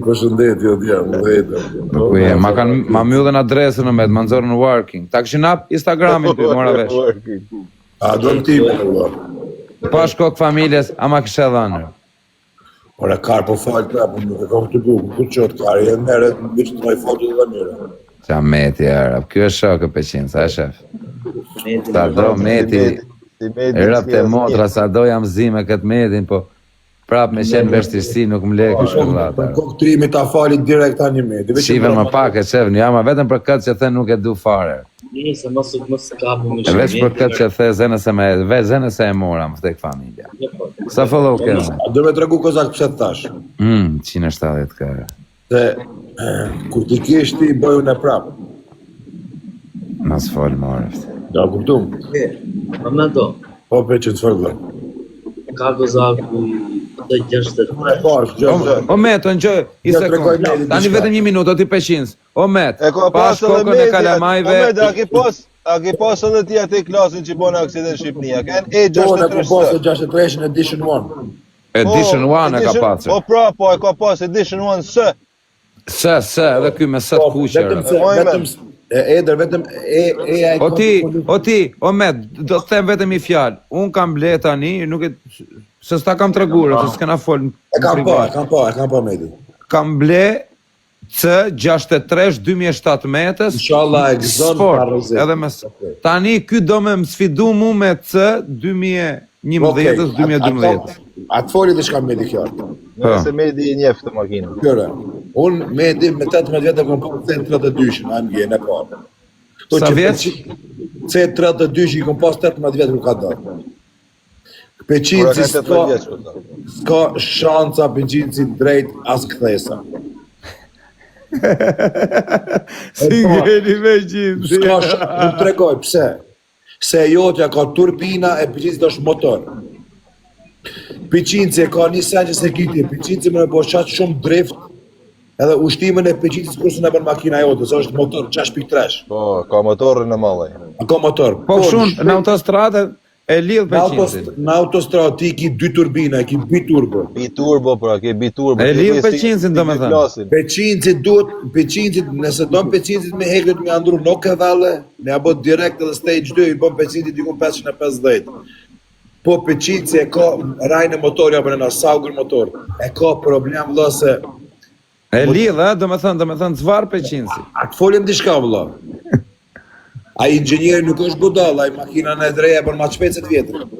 Përshëndetje, jo t'jam, Ma myllën adresën në med, ma nëzorën në working. Ta këshin ap Instagramin ty, mora vesh. A do në time, Allah. Pa shkok familjes, ama kështë e dhanë. Ora, karë po falë prapë, nuk e kam të bukë, ku qëtë karë, e meret, në vishë të maj foto dhe mire. Qa meti, arab, kjo është shokë peqin, sa e shef? Sa do meti, rëp të motra, sa do jam zi me këtë metin, po prap me qenë beshtishti nuk më lekë shkëllata. Kokë trimi ta falit direkt tani meti. Shive më pak e qef, një ama vetëm për këtë që the nuk e du fare. Nëse mos kapu me E veç për këtë që the zene se e mora më tek familja. Sa follow ke? Do me tregu kozak pse të tash. 170 kërë. Se kur ti kesh ti bëju në prapë. Mas fol morëft. Da kuptum. Me do. Po pe që të fërgë. Ka gozaku të 60. O Meto, në gjë, i sekund. Tani vetëm 1 minutë, o ti peqins. O Met, pas kokën e kalamajve... O Met, a ke pas edhe ti atë klasën që bën aksident në Shqipëni? A ken E63? Po, në pas 63 Edition 1. Edition 1 e ka pasur. Po pra, po e ka pas Edition 1 S. S, edhe ky me sët kuqërë. Vetëm Eder, vetëm O Met, do të them vetëm i fjalë. Unë kam ble tani, nuk e... Se s'ta kam të regurë, se s'kena folë... E kam pa, Medi. Kam ble C63 2017 Inshallah e gëzon sport, edhe me tani ky do me më sfidu mu me C 2011-2012. Atë foli dhe shka Medi kjo. Nëse Medi i njeftë të makinë. Kjore, unë Medi me 18 vjetë kom po C32 në AMG në parë. Sa vjetë? C32 i kom pas 18 vjetë nuk ka dorë. Peqinci s'ka shanca peqinci drejt as këthesa. Si ngeni me gjithë. S'ka shanca, nuk tregoj, pse? Se jotja ka turbina e peqinci është motor. Peqinci e ka një sen që se kiti, peqinci më në po qatë shumë drift, edhe ushtimin e peqincis kurse në bën makina jote, se është motor 6.3. Po, ka motorën në mallaj. Ka motor. Po shumë, në autostradë e lidh peqincin. Në autostradë ti ki 2 turbina, ki biturbo. Biturbo, pra, ke biturbo. E lidh peqincin, do me thënë. Peqinci duhet, nëse do në peqincit me heklet me andru nuk e vale, ne abo direkt edhe stage 2, i bën peqincit dikun 550. Po peqinci e ka rajnë motor, ja përna saugur motor, e ka problem vëlla se... E lidh, do me thënë, zvar peqinci. A të folim dishka vëlla. A inxhinieri nuk është budall, ai makina në dreja për ma shpejt vjetër.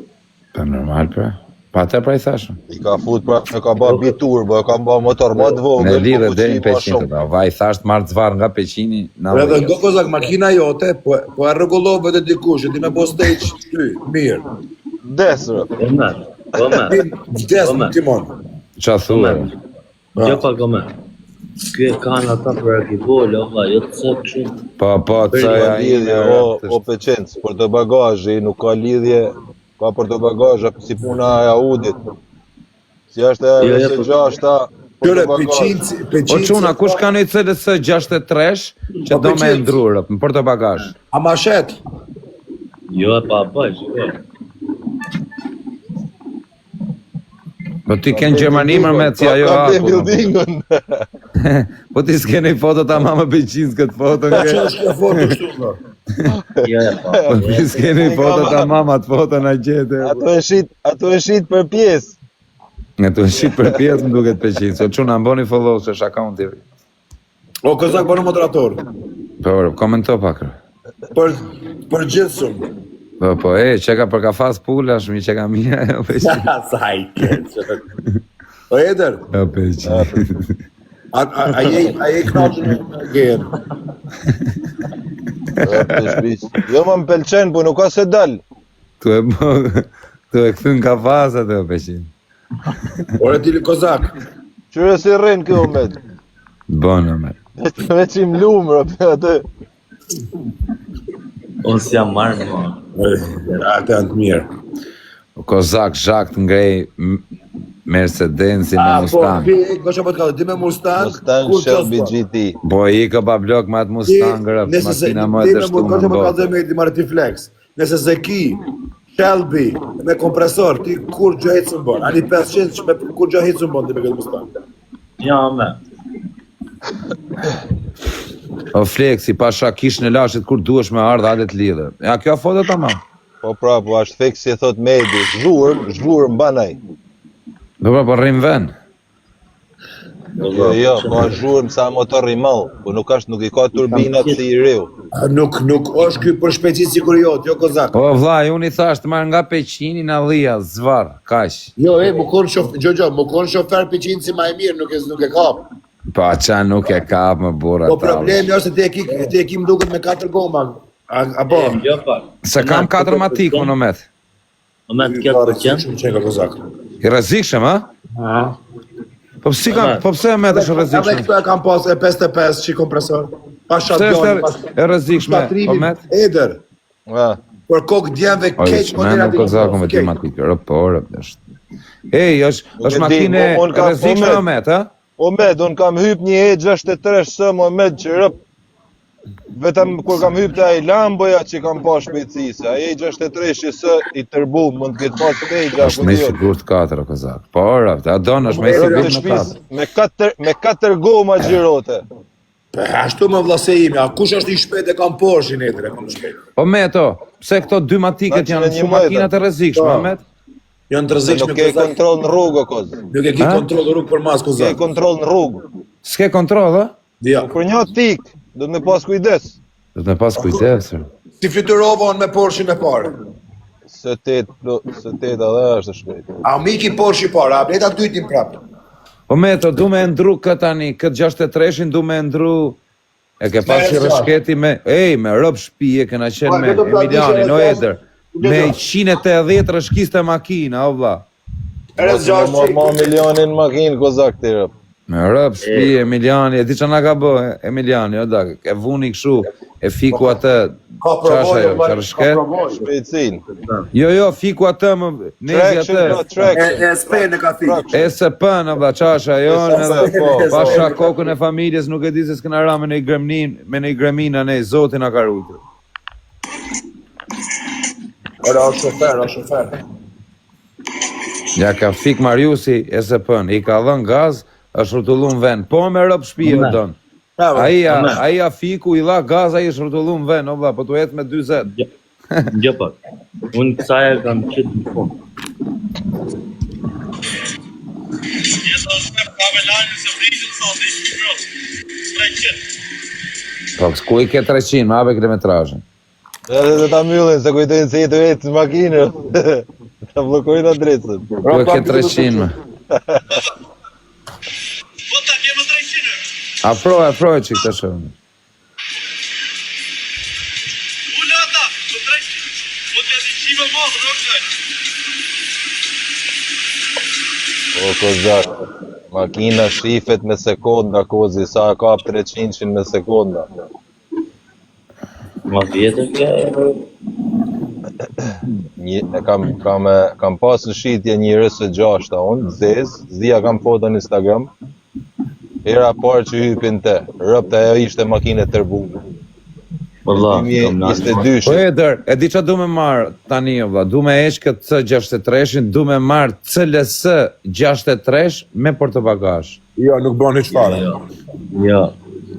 Po normal pra. Pa të pra i thashëm. I ka fut pra, e ka ba biturbo, e ka ba motor më të vogël. Me lidhe dhe një peqinë, pra. Vaj thasht marrë zvar nga peqini. Edhe ndo kozak makina jote, po e rregullove dhe dikush, e di me bo stage ty, mirë. Desrë. Vdes në timon. Qa thua? Jo pa gome. Ky e kanë ata për arkivole, jo të cëtë shumë. Po, caja lidhje, o peqencë, për të bagazhi, nuk ka lidhje, ka për të bagazha, si puna e Audit. Si është e gjashta, për të bagazh. O quna, kush ka një CLS 63 që do me ndrurë, për të bagazh? A ma shet? Jo e pa bëjsh, jo. Po ti kënë Gjermani mërë me si ajo aku. Po ti s'kene i foto ta mama peqinës këtë foto nga. Që është kjo foto kështu nga? Po ti s'kene i foto ta mama të foto nga gjete. Ato e shit për pjesë. Ato e shit për pjesë më duket peqinës. O quna më boni follow se është akaunti. O kozak bërë moderator. Po, komento pakër. Për gjithësum. Po, që ka për ka fas pullash, mi që ka mija, o peqin. Sa i keqë. O Eder. O peqin. A je knaqën në gjerë? Jo më pëlqen, po nuk ka se dal. Tu e këthën ka fasat, o peqin. Ore tili kozak. Qyre si rrinë kjo med? Bonë, me. Veç i mlumë, për atë. Unë si jam marrë në Ate janë të mirë. Kozak, zhakt ngrej Mercedensi me Mustang. Di me Mustang? Mustang Shelby GT. Po i ka pa blok ma të Mustang, makina më të shtu më në botë. Nëse se ki, Shelby, me kompresor, ti kur gjë hecë më bon? Ani 500 që me kur gjë hecë më bon ti me këtë Mustang? Ja, me. O Fleksi, pasha kish në lashit kur duesh me ardha adet lidhe. Ja, kjo foto tamam. Po pra, po ashtë feks si e thot Medi, zhurë mbanaj. Do pra, po rrim ven. Jo, po ashtë zhurë mësa motor rimall, po nuk i ka turbinat si i riu. Nuk është ky për shpejtësi si kur jo kozak. O vllai, unë i thash të marr nga Peqini në Dhia, zvar, kaq. Jo, më kon shofer Peqin si më e mirë, nuk e kap. Pa qa nuk e kap më burra. Po problemi është se te e kim duket me 4 goma. Apo? Jo, pa. Se kam 4 matik, unë met. Omet 4%. Çeka kozak. I rrezikshëm, a? Po pse po pse me të rrezikshëm? Këtu e kam pas e 55 çi kompresor. Pa Pse shabjon, është e rrezikshme? Po met. Eder. Por kokë djemve keq modela të kozakun me matik. Po, është. Ej, është makinë e rrezikshme Omet, a? Omet, unë kam hyp një E63 së Omet që rëp. Vetëm kur kam hyp të ai Lamboja që kam pa shpejtësi, se ai E63 që së i tërbu, mund të ketë pas pejgja. Është me sigurt 4 kozak. Po, a don është me sigurt në 4. Me 4 goma xhirote. Ashtu më vllase imi, a kush është i shpejt e kam Porsche netër e kam shpejt. Po Meto, pse këto 2 matiket janë shumë makinat e rrezikshme, Met? Janë të rrezikshme. Nuk ke kontroll në rrugë koz. Nuk e ke kontroll në rrugë për mas kozak. Ke kontroll në rrugë. S'ke kontroll, a? Ja. Për një tik, do të me pas kujdes. Do të me pas kujdes. Si fluturova unë me Porsche-n e parë. Se tet edhe është shpejt. A miki Porsche i parë, a bleta dytin prapë. Po Meto, du me ndru këtë tani, këtë 63-shin du me ndru. E ke pasi rëshketi me rëb shpije, këna qenë me Emiliani, no Eder. Me 180 rëshkiste makina, o vla. Ma milionin makinë, kozak të rëb. Me rëb shpije, Emiliani, e di që nga ka bë, Emiliani, o da, e vuni këshu, e fiku atë, qasha jo, që rëshket? Shpejtësin. Jo, fiku atë, nezi atë. ESP në ka fikë. ESP në vla, qasha jo, pasha kokën e familjes, nuk e di se s'këna ra me në i gremina, ne, zotin a ka rujtë. Ora, o shofer. Ja ka fik Mariusi ESP-n, i ka dhën gaz, është rrotullu në vend, po me rëp shpije o donë. Aja fiku i dha gaz, aja është rrotullu në vend, o vla, po të jetë me 20. Jo pak, unë kësaja kam qitë në fund. Po, ku i ke 300, ma abe kilometrajën. Dhe ta myllin, se kujtojnë se jetë vetë në makinë, ta blokojnë adresën. Ku i ke 300, ma. Afroj që këtë shumë. O, kozak, makina shifet me sekonda, kozi, sa kap 300 me sekonda. Ma vjetër kja Kam pas në shitje një RS6 unë, zdia kam foto në Instagram. Era parë që hypin te, rëpta e ishte makine tërbu. Valla, Po Eder, e di që du me marë tani, valla, du me esh këtë C63-shin, du me marë CLS 63 me portobagazh. Jo, nuk bën hiç fare. Jo.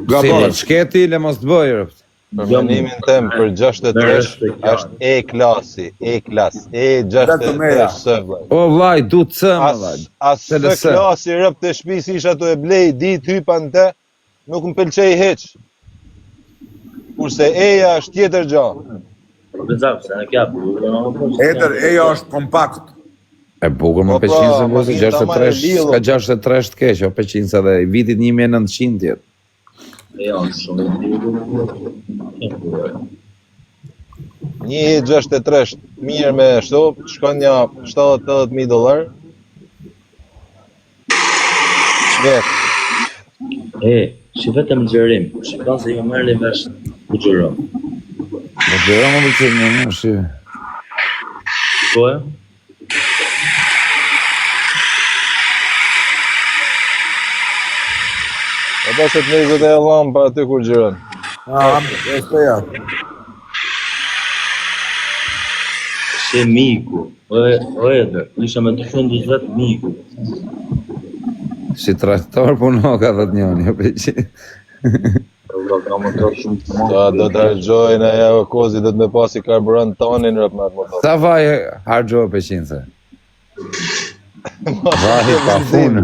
Si, shketi, le mos të bëjë, rëpt. Për menimin tem për 63 është E-klasi, E63 sëvlaj. O vlaj, du të cëmë, vlaj. As klasi rëp të shpis isha të e blej, dit hypan te, nuk më pëlqej heq. Kurse E-ja është tjetër gjanë. Eder, E-ja është kompakt. E bukur më 500 se mështë 63, ka 63 të keq, o 500 se dhe i vitit 1900 tjetë. Një 63 mirë me shto, shkon një $70,000. Që vetëm gjërim, shikon se jo merli vesh u gjërom. Më gjërom më që në shi. Po e? Ata se të nejzët e lampa aty kur gjërën. E speja. She miku, o Eder, isha me 220 miku. Si traktor puno ka thot njëri, jo pëlqen. Valla ka motor shumë të madh. Ta do të harxojnë ajo kozi do të me pasi karburant tonin rrap me atë motor. Sa vaj harxhoj pëlqense. Vaj pa punë.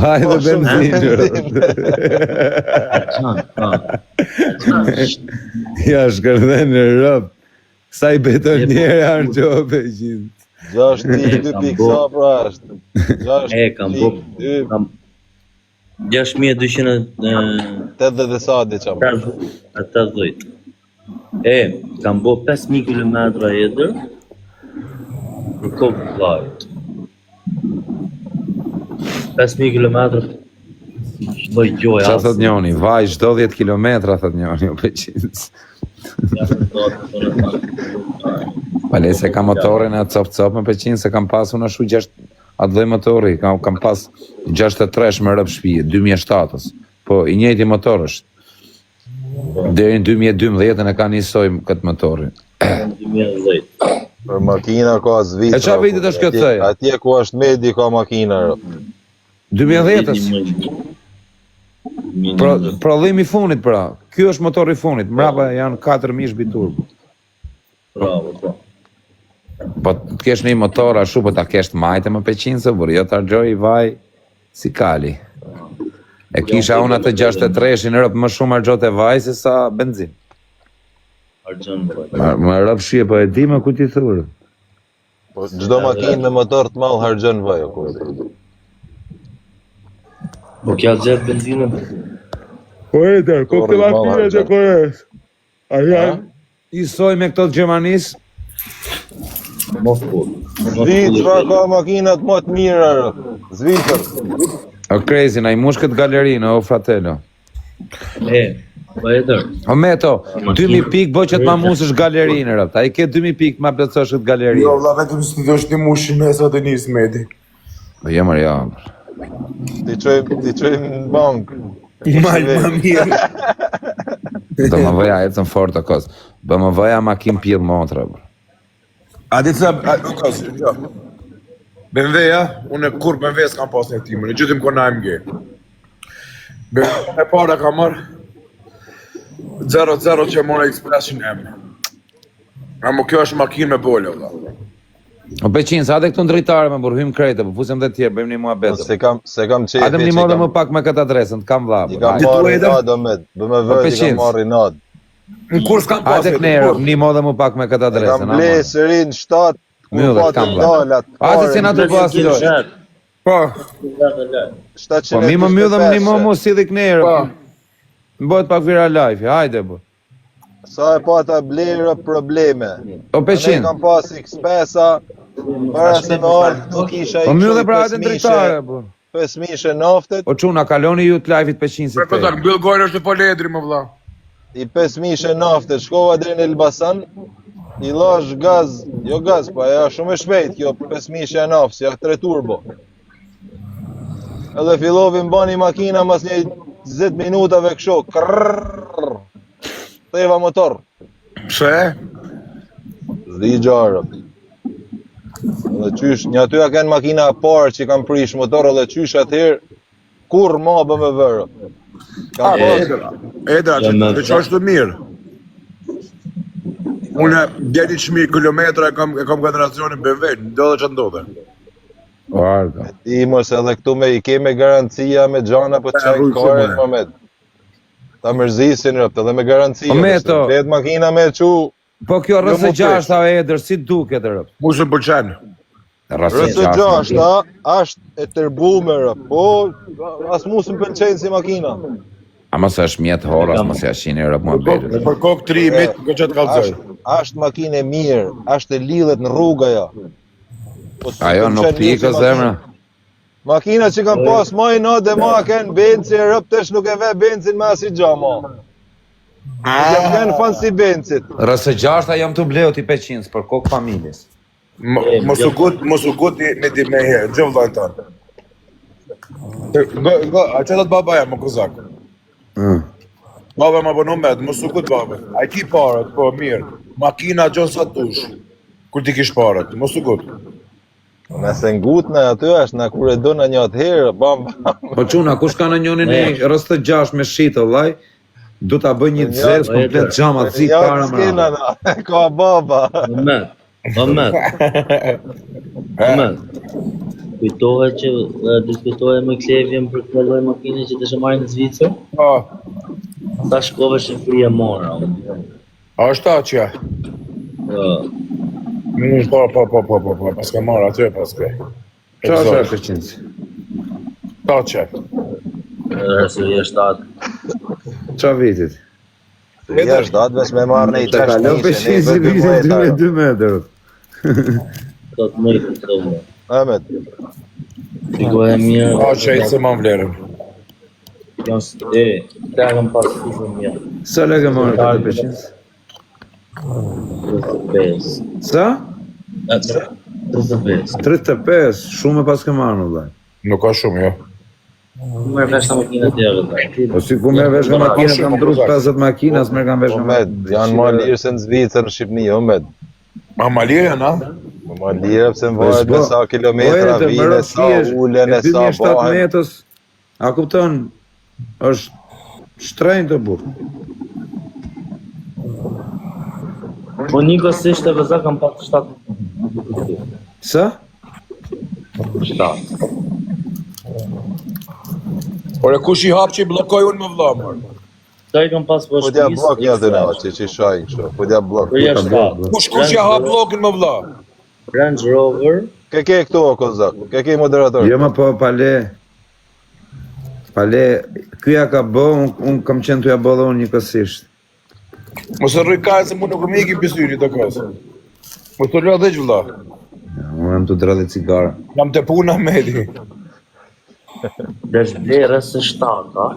Vaj dhe benzinë. Ja shkërdhen në rrop. Sa I betonier harxhoj pëlqen. 62 sa pra është. 6.280 sa diçka. 80. Kam bo 5.000 kilometra jetër për kokë vllaj. 5.000 kilometra lloj gjoja. Qa thot njoni? Vaj çdo 10 kilometra thot njoni, o pëlqen. Pale se ka motorin e cop me pëlqen se kam pas unë ashtu 6 atë lloj motori, kam pas 63 me rrëp shtëpi, 2007-s. Po I njëjti motor është. Deri në 2012 e ka nisoj këtë motorin. 2010. Për makina ka zvitra. E qa vitit është këtë thej? Atje ku është medi ka makina. 2010-s? Prodhimi funit pra. Ky është motori funit. Mrapa janë 4000 biturbo. Bravo. Po të kesh një motor ashtu, po ta kesh të majte më pëlqen se burr, jo të harxoj vaj si kali. E kisha unë atë 63-shin rrëp më shumë harxhote vaj se sa benzin. Harxhon vaj. Më rrëp shije, po e di më ku ti thurë. Po çdo makinë me motor të madh harxhon vaj apo. Po kja zgjedh benzinën. Po Eder, po këtë makinë që kores. A janë? I soj me këto të Gjermanis? Zvitra ka makinat më të mira. Zvitër. O crazy, na I mush këtë galerinë, o fratello. Po Eder. O Meto, 2000 pikë bo që të ma musësh galerinë, rëpt. A I ke 2000 pikë ma plëcosh këtë galerinë. Jo, valla, vetëm së të dosh një mushin e sa të njësë medi. Po jemër, ja. Ti qojmë në bankë. Malë më mirë. Do më vëja ecën fort të kos. Do më vëja makin pjellë motra, bro. A di të jo. BMW-ja, unë kur BMW s'kam pas në timën, në gjithim ko në AMG. BMW e para ka marrë 0-0 që e mora Expression M. Amo kjo është makinë me bolë, valla. O pëlqen, sa dhe këtu në dritare me burhim krejtë, po fusem dhe tjerë, bëjmë një muhabet. Se kam qefi. Adem një modë më pak me këtë adresën, të kam vla. I kam marri nadë, Omed. BMW I kam marri nadë. Në kur s'kam pas Adek nërë, një modë më pak me këtë I adresën. kam ble sërin 7, Mjëllet, kam vla. Ase si na të pas lojë. Po. Po mi më mjëllëm një më mu si dhe kënërë. Më bëhet pak vira life, hajde bu. Sa e pata blerë probleme. O pëlqen. Kam pas X5-a, para se me orë këtu kisha Po mjëllë pra atë në dritare, bu. 5.000 naftet, O quna, kaloni ju të live-it pëlqen si Po të. tak, mbyll gojnë është po ledri më vlla. I 5.000 naftet, shkova deri në Elbasan, I lash gaz, jo gaz, pa ja shumë e shpejt kjo 5.000 naftë, si ja 3 turbo. Edhe fillovi mbani makina mas një 10 minutave kësho, krrrr, theva motor. Pse? Zdi gjarë. Edhe qysh, një aty a kënë makina parë që kam prish motor, edhe qysh atëherë, kur ma bë me vërë. Edra, që që është të mirë. Unë djeti 1.000 kilometra e kam generacionin BMW, ndodhe që ndodhe. O arga. Ti mos edhe këtu me I keme garancia me gjana për qaj kore në moment. Ta mërzisin rëpt edhe me garancia. O Meto. Let makina me qu. Po kjo rësë gjashta o Eder, si duket rëpt? Musë pëlqen. Rësë gjashta është e tërbume rëpt. Po, as musë më pëlqenë si makina. A mos është mjetë horas, mos është 100 euro më betë. Për kokë 3 mit, këtë që të kalëzoj. Ashtë makine mirë, ashtë e lidhet në rruga ja. Ajo nuk pikë zemra. Makina që kam pas ma I na dhe ma kënë benci e rëptesh nuk e ve bencin me asi gjama. Jam kënë fan si bencit. Rësë gjashta jam të bleu t'i 500 për kokë familjes. Mos u gut në di me herë, gjë vëllajnë tonë. A që dhe të babaja më këzak? Baba më bënu med, mos u gut baba. A I ki parët, po mirë. Makina gjonë sa tush. Kur ti kish parët, mos u gut. Nëse ngut në aty është, na kur e do në një atëherë, bam, bam. Po çuna, kush ka në njënin e rreth të 6 me shitë, vllai? Du ta bëj një zez komplet xhama zi para skena na, ka baba. Moment. Kujtohet që diskutohet me Klevjen për këtë lloj makine që të shëmarin në Zvicër? Po. Sa shkove shifri e mora. A është ta që? Po, pas ka marrë aty pas kë. Qa është e përqinës? Ta që? Rësëri e 7. Qa vitit? Ja është datë veç me marrë në i Të kalon përqinës i vitit 2 metrët. Do të mëjtë të më. Ahmet. Figo e mirë. A që e se ma vlerën. Të agëm pas figo mirë. Sa legë marrë këtë përqinës? 35. Sa? 35. 35, shumë e pas ke marrë në vllai. Nuk ka shumë, jo. Mërë vesh në makinë të tjere. Po si ku merr vesh nga makina, kam drus 50 makina, s'merr kam vesh nga Ahmet, janë ma lirë se në Zvicër në Shqipni, Ahmet. Ma malirë janë, a? Ma lirë pëse në varet me sa kilometra vine, sa ulen e sa 2007 bahen. metës, a kupton, është shtrenjtë të burë. Po një kësisht e vëza kam pak 7. Sa? 7. Ore, kush i hap që i blokoj unë më vla, mërë? Sa i kam pas për Po t'ja blok një të nga që i shajnë kështu, po t'ja blok. Për jashtë 7. Kush i hap blokin më vla? Range Rover. Ke këtu o kozak, ke moderator. Jo më po, pale, kyja ka bë, unë kam qenë t'ja bë dhe unë një kësisht. Mos e rrikaj se mu nuk më iki pisyri të kësë. Mos të rrë dhe që vla. Unë jam të dradhe cigara. Jam të puna medi. Desh ble rësë 7, a?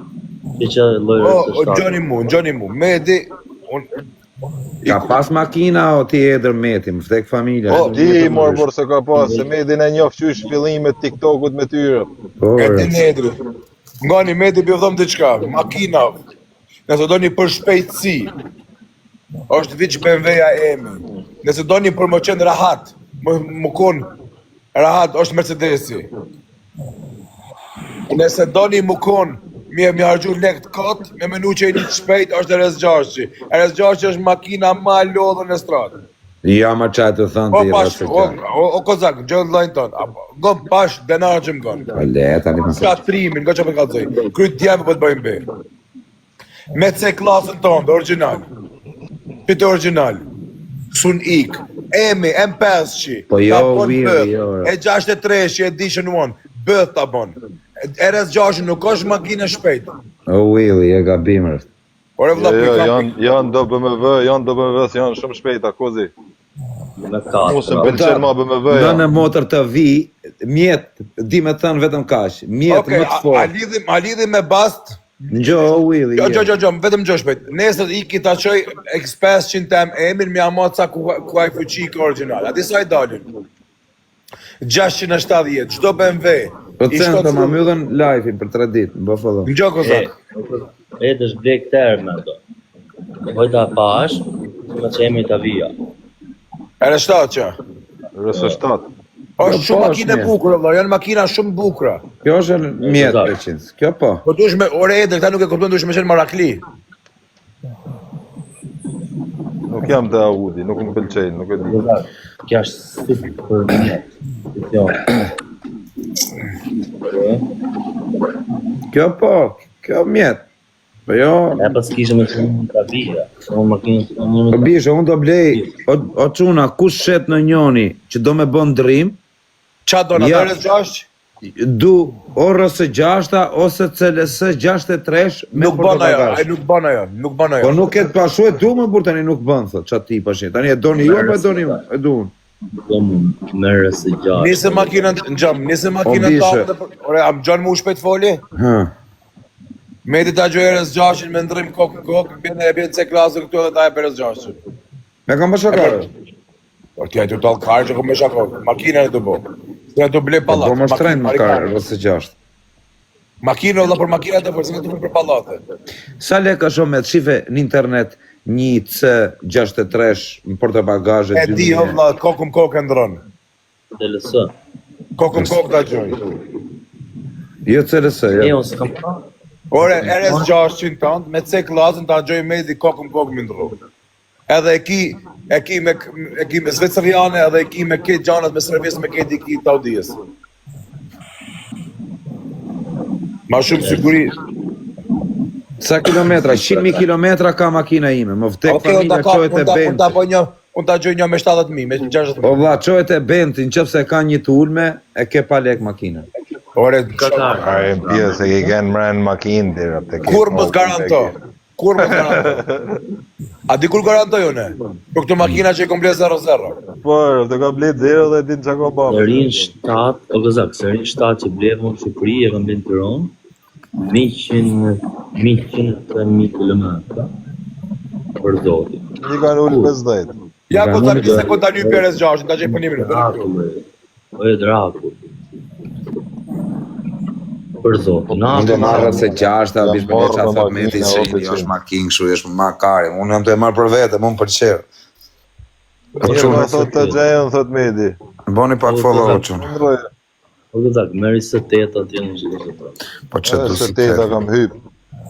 Që loj rësë 7. Gjoni mu, medi, Ka pas makina o ti edër meti, më vdek familja. Po, ti morë se ka pas, se medin e njof qysh fillimet TikTokut me tyre. e ti nedri. Nga një medi bëvdhëm të qka, makina, nëse do një për shpejtësi, është vich BMW-ja emi. Nëse do një për më qenë rahat, më konë rahat, është Mercedesi. Nëse do një më konë, mi hargju lekt kot, me menu që e një shpejt është RS6. RS6 është makina ma lodhën e stratë. Ja ma qaj të thënë O ti pash, rrasë qaj. o kozak, gjënë lojnë tonë. Gëm pash, denar që më gënë. Po le, tani më Ka trimin, nga që për kalëzoj. Kryt djemë për të bëjmë be. Me C klasën tonë, dhe original. Këtë original. Sun ik. Emi, M5 Po jo, Willy, jo. E 63 edition 1. Bëth të abonë. RS6 nuk është makinë shpejt. O Willy, e gabimër. Ore vla, Janë do BMW, se janë shumë shpejta, kozi. Në Mos më 4. pëlqen ma BMW. Në në motor të vi, mjetë, di me thënë vetëm kash, mjetë më të fortë. a lidhi me bast. Njo, Willy, Jo, vetëm gjo shpejt. Nesër i ki ta qoj X500 tem emir, mi ama ca ku aj fuqik original. A di sa i dalin? 670, gjdo BMW. Po të cenë të ma myllën live-in për 3 ditë, më bëfë Në gjo kozak. E të shblek tërë me do. E hojta pash, me që emi të vija. RS7 që? RS7. është shumë makine bukura, valla, janë makina shumë bukura. Kjo është mjetë 300, kjo po. Po dush me ore edhe, këta nuk e kupton, dush me qenë Marakli. Nuk jam të Audi, nuk më pëlqejnë, nuk e di. Kja është stik për mjetë. Kjo po, kjo mjetë. Po jo... E pas kishe me që në të vija. Po bishe, unë do blej, o quna, kush shet në njoni që do me bën ndrim, Qa do në RS6? du o RS6 ose CLS 63 me Nuk bën ajo, portobagazh. nuk bën ajo, nuk bën Po ajo. nuk e të pashu e du më burë tani nuk bën, thot, qa ti pashin. Tani e doni ju, po e doni ju, e du unë. Do më mërë se gjatë. Nise makinën në gjam, nise makinën bishe. të ore, am gjanë mu shpejt foli? Me ti ta gjoj RS6 me ndrim kokë, bjene e bjene C klasë këtu edhe ta e për RS6. Me kam pashakarë. Por ti e të talë karë që kom me shakon, makinën e të bo. Se e të ble Po palat. më shtrejnë më karë, RS6. Makinë edhe për makinën e të për, se të për palate. Sa leka shumë me të shife në internet një C63 në portobagazhe E di, o vla, kokë ndronë. DLS. Kokën kokë ta gjoj. Jo CLS, jo. Unë s'kam pa. Ore, RS 600 tonë, me C klasën ta gjoj Medi kokën kokë më ndrru. Edhe e ki me Zveceriane, edhe e ki me këtë gjanat me servis me këtë i ki të audijes. Ma shumë siguri. Sa kilometra? 100.000 kilometra ka makina ime. Më vdek Okej, familja qohet e Benti. Unë ta gjoj një me 70.000, me 60.000. O vlla, qohet e Benti, nëse ka një të ulme, e ke pa lek makina. Ore, Are pjesë e ke kenë mrenë makinë dira. kur mos garanto? Kur mos garanto? A di kur garantoj unë? Për këtë makina që i komplet 0-0. Po, të ka blet zero dhe din çka ka bërë. Serin 7, o gëzak, serin 7 që blevë në Shqipëri e kam bërë në Tiranë, 100.000 kilometra për zotin. Një kanë ullë 50. Ja, ko ta një sekund ta një pjerës 6, ta gjej për një minutë. O e draku. Për zotin. Unë të marrë se 6, a bish për që atë me të isë, është makinë kështu, është makari. Unë jam të e marrë për vete, më më pëlqeu. Më thot të gjejën, thot Medi. Boni pak follow çun. O gëzak, meri së 8 atje në gjithë. Po çet do Se si teta kam hyp.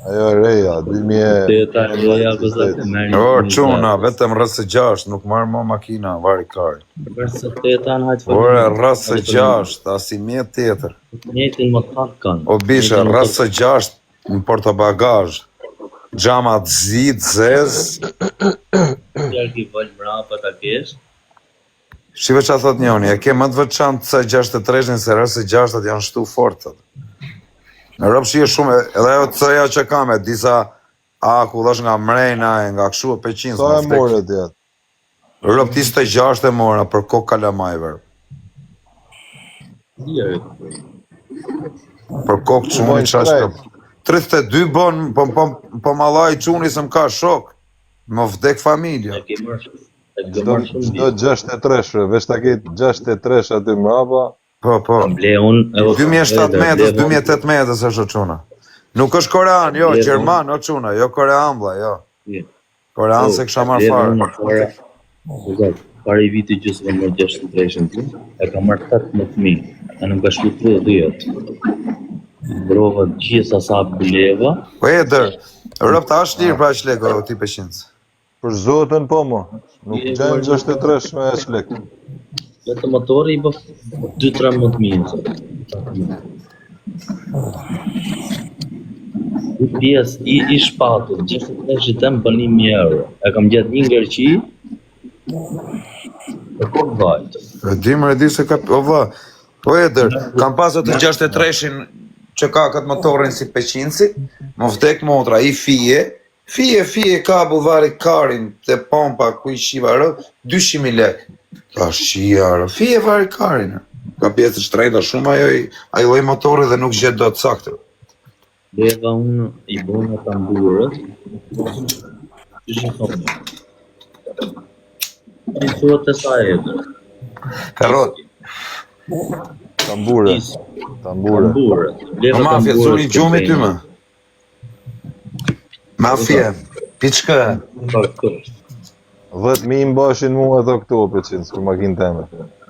Ajo e reja, 2000. Teta e reja gëzak, meri. O çuna, vetëm rrës 6, nuk marr më makina, vari kari. Meri së 8 në hajtë fërë. Ore, rrës 6, asi me tjetër. Njëtin më të kanë. O bisha, rrës 6 në portobagazh. Xhama të zit, zez. Kjerë ki vëllë mrapa ta kesh. Shive që a thot njoni, e ke më të veçantë se 63-in, se rrës 6 janë shtu fort. Në rëpë shi e shumë, edhe ajo të thëja që kam e disa akullash nga mrejna, nga këshu e peqinës. Sa e more tjetë? Rëpë ti 6 e mora për kokë kalamajver. Për kokë quni qashtë. 32 bon, po malaj quni se më ka shok. Më vdek familja. E ke mërë shumë. Çdo 63, veç ta ketë 63 aty mbrapa. Po. Ble unë... 2017, 2018 është o quna. Nuk është korean, jo, Gjerman o quna, jo korean vla, jo. Korean se kësha marrë fare. Pare i viti gjysë më mërë 63 të, e ka marrë 18.000, e nuk ka shkutru 10. Brova gjitha sa bleva. Po e dërë, rëpta është lirë pra që leko o ti peqinës. Për zotën po mo. Nuk gjenë 63 me e shlek. Vetë motori i bë 2-13.000. I pjesë, i shpatur, 63 i tem për 1.000 euro. E kam gjetë një ngërqi, e po vajtë. E di se ka, o vë, po e dërë, kam pasë të 63-in që ka këtë motorin si peqinësi, më vdek motra, i fije ka bulvari karin të pompa ku i shiva rë, 200.000 lek. Ka shia rë, fije vari karin. Ka pjesë të shtrejta shumë ajo loj motori dhe nuk gjetë do të saktë. Beva unë i bënë të mburët, që që thonë? I thua të sa e dhe. Karot. Tambure. Në mafja, zuri gjumi ty më. Mafja, piçka. 10.000 i mbashin mua dhe këto peqinës, për makinë teme.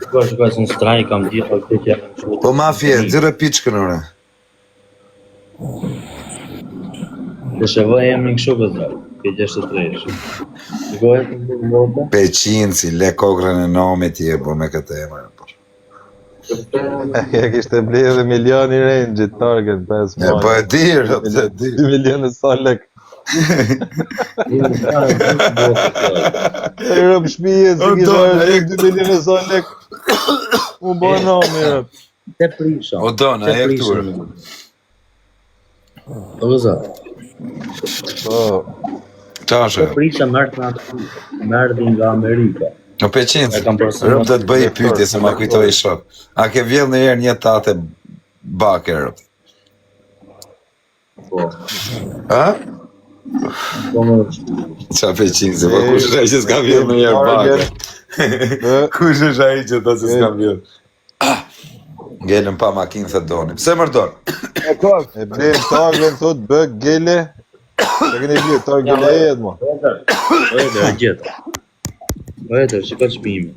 Shka se në straj kam gjitha këtë që janë shumë. Po mafja, dzire piçkën ore. Dhe shëva jemi në këshu këtë ke 63. Shkoj e të më vëtë? Peqinësi, le kokrën e nomit i e bo me këtë emër. Ja kishte bledhe milioni range, target 5 E po e dirë, 2 milioni sa lek. E rëpë shpije, si kisha 2 milioni sa lek. U bërë nami, rëpë. Te prisha. O dona, e këturë. O gëza. Qashe? Te prisha mërdi nga Amerika. O peqinës, rëpë dhe të bëj pyetje se ma kujtoj shok. A ke vjell në herë një tate bake rëpë? Po. Ha? Po më Qa peqinësi, po kush është ai që s'ka vjell në herë bake? Kush është ai që ta se s'ka vjell? Ngellën pa makinë thë doni. Pse mërdon? E blejmë taglen, thot, bë, gele. Se keni blejë, tag gele e jetë, mo. e gjitha. Që ka qëpimi.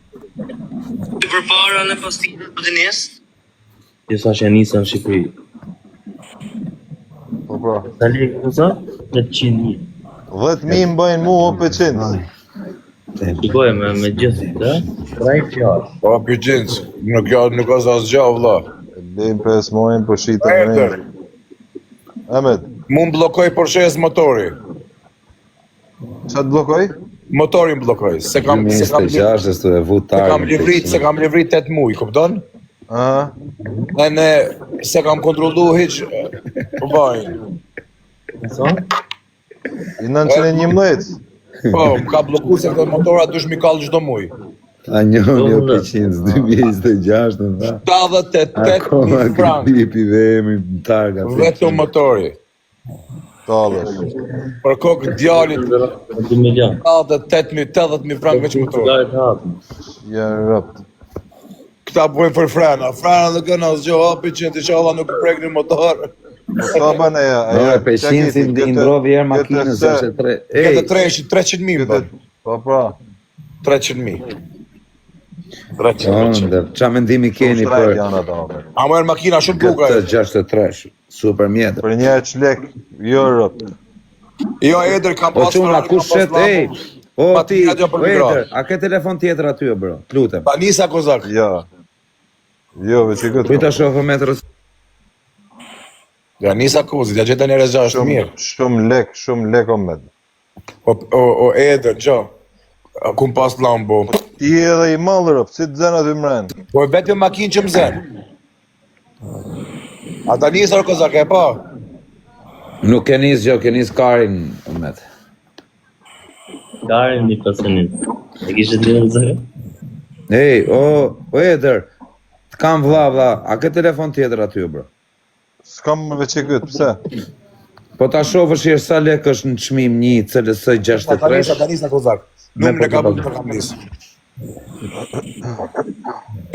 Të përpara në postinë të dinjes, Sa që nisën në Shqipëri. Po. Sa lekë ku sa? 300.000. 10.000 bëjnë mu o peqencë. Shikoj me gjithë të, praj fjalë. Po, Picins, nuk është asgjë, vëlla. Lejmë 5 mojnë për shita në Eder, Ahmed, mu më blokoj Porsche-s motori. qa të blokoj? Motorin blokoj, se kam 26 është e vutar. se kam livrit 8 muj, kupton? Aha. Ne se kam kontrollu hiq vajnë. Sa? I 911. Po, më ka bloku se këtë motora dush mi kallë çdo muj. A njoni o Peqinës, 2026 në dha. 78.000 frank, Bipi dhe emi në targa. vetëm motori. Talësh. Për kokë djalit, 2 milion. 80.000 frank veç motori. Garet hapë. Ja rëpt. Këta bujnë për frena dhe këna asgjë hapi që të qalla nuk prek një motor. Sa ban e ja? Ora Peqinësi ndrovi herë makinës, është tre. Këtë 300.000 bën. Po. 300.000. Qa mendimi keni për A më erë makina shumë buka këtë e. 63, super mjetër. Për një qlek, jo rëpt. Jo, Eder, kam O pas quna, ku shet, ej, o Pa ti, ti ajo për Eder, migrant. a ke telefon tjetër aty, bro, lutem. Pa nisa kozak. Ja. Jo, veç i Kujta këtë. shofë metrës. Ja, nisa kozit, ja gjeta një rezja është mirë. Shumë lek o med. O Eder, gjo. Kum pas Lambo. Ti edhe i malë rëpt, si të zena të mrenë. Po e vetëm makinë që më zen. Ata nisër kozak e pa. Nuk ke nis gjo, ke nis karin, Ahmet. Garin një pasionit. E kishtë të në zërë? Ej, o Eder, të kam vlla, a ke telefon tjetër aty, bro? S'kam veç i këtë, pse? Po ta shofësh herë sa lek është në çmim një CLS 63. Ata nisa kozak. Nuk në ka bëmë të kam nisë.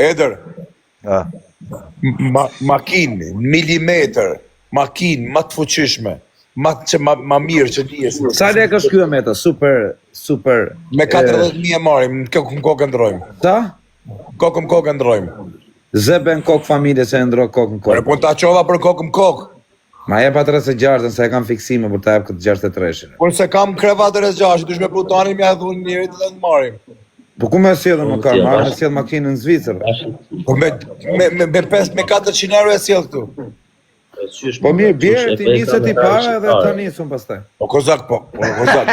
Eder, Ja. makinë, milimetër, makinë, ma të fuqishme, ma mirë që njësë. Sa lek është kjo meta? Super. Me 40.000 e marim, në kokë ndrojmë. Ta? Kokë ndrojmë. Zeben kokë familje se e ndro kokë në Por e kokë. pun ta qova për kokë. Ma jep atë 36-ën, se e kam fiksime për ta jep këtë 63-shin. Por se kam krevatër e zgjashtë, dush me plutani mja dhunë njërit dhe në marim. Po ku me sjellë më ka? Tja, Marrë me bashkë. sjellë makinën në Zvicër. Po me 400 euro e sjellë këtu. Po mirë, bjerë ti nisët i para dhe ta nisën pastaj. Po kozak po, kozak.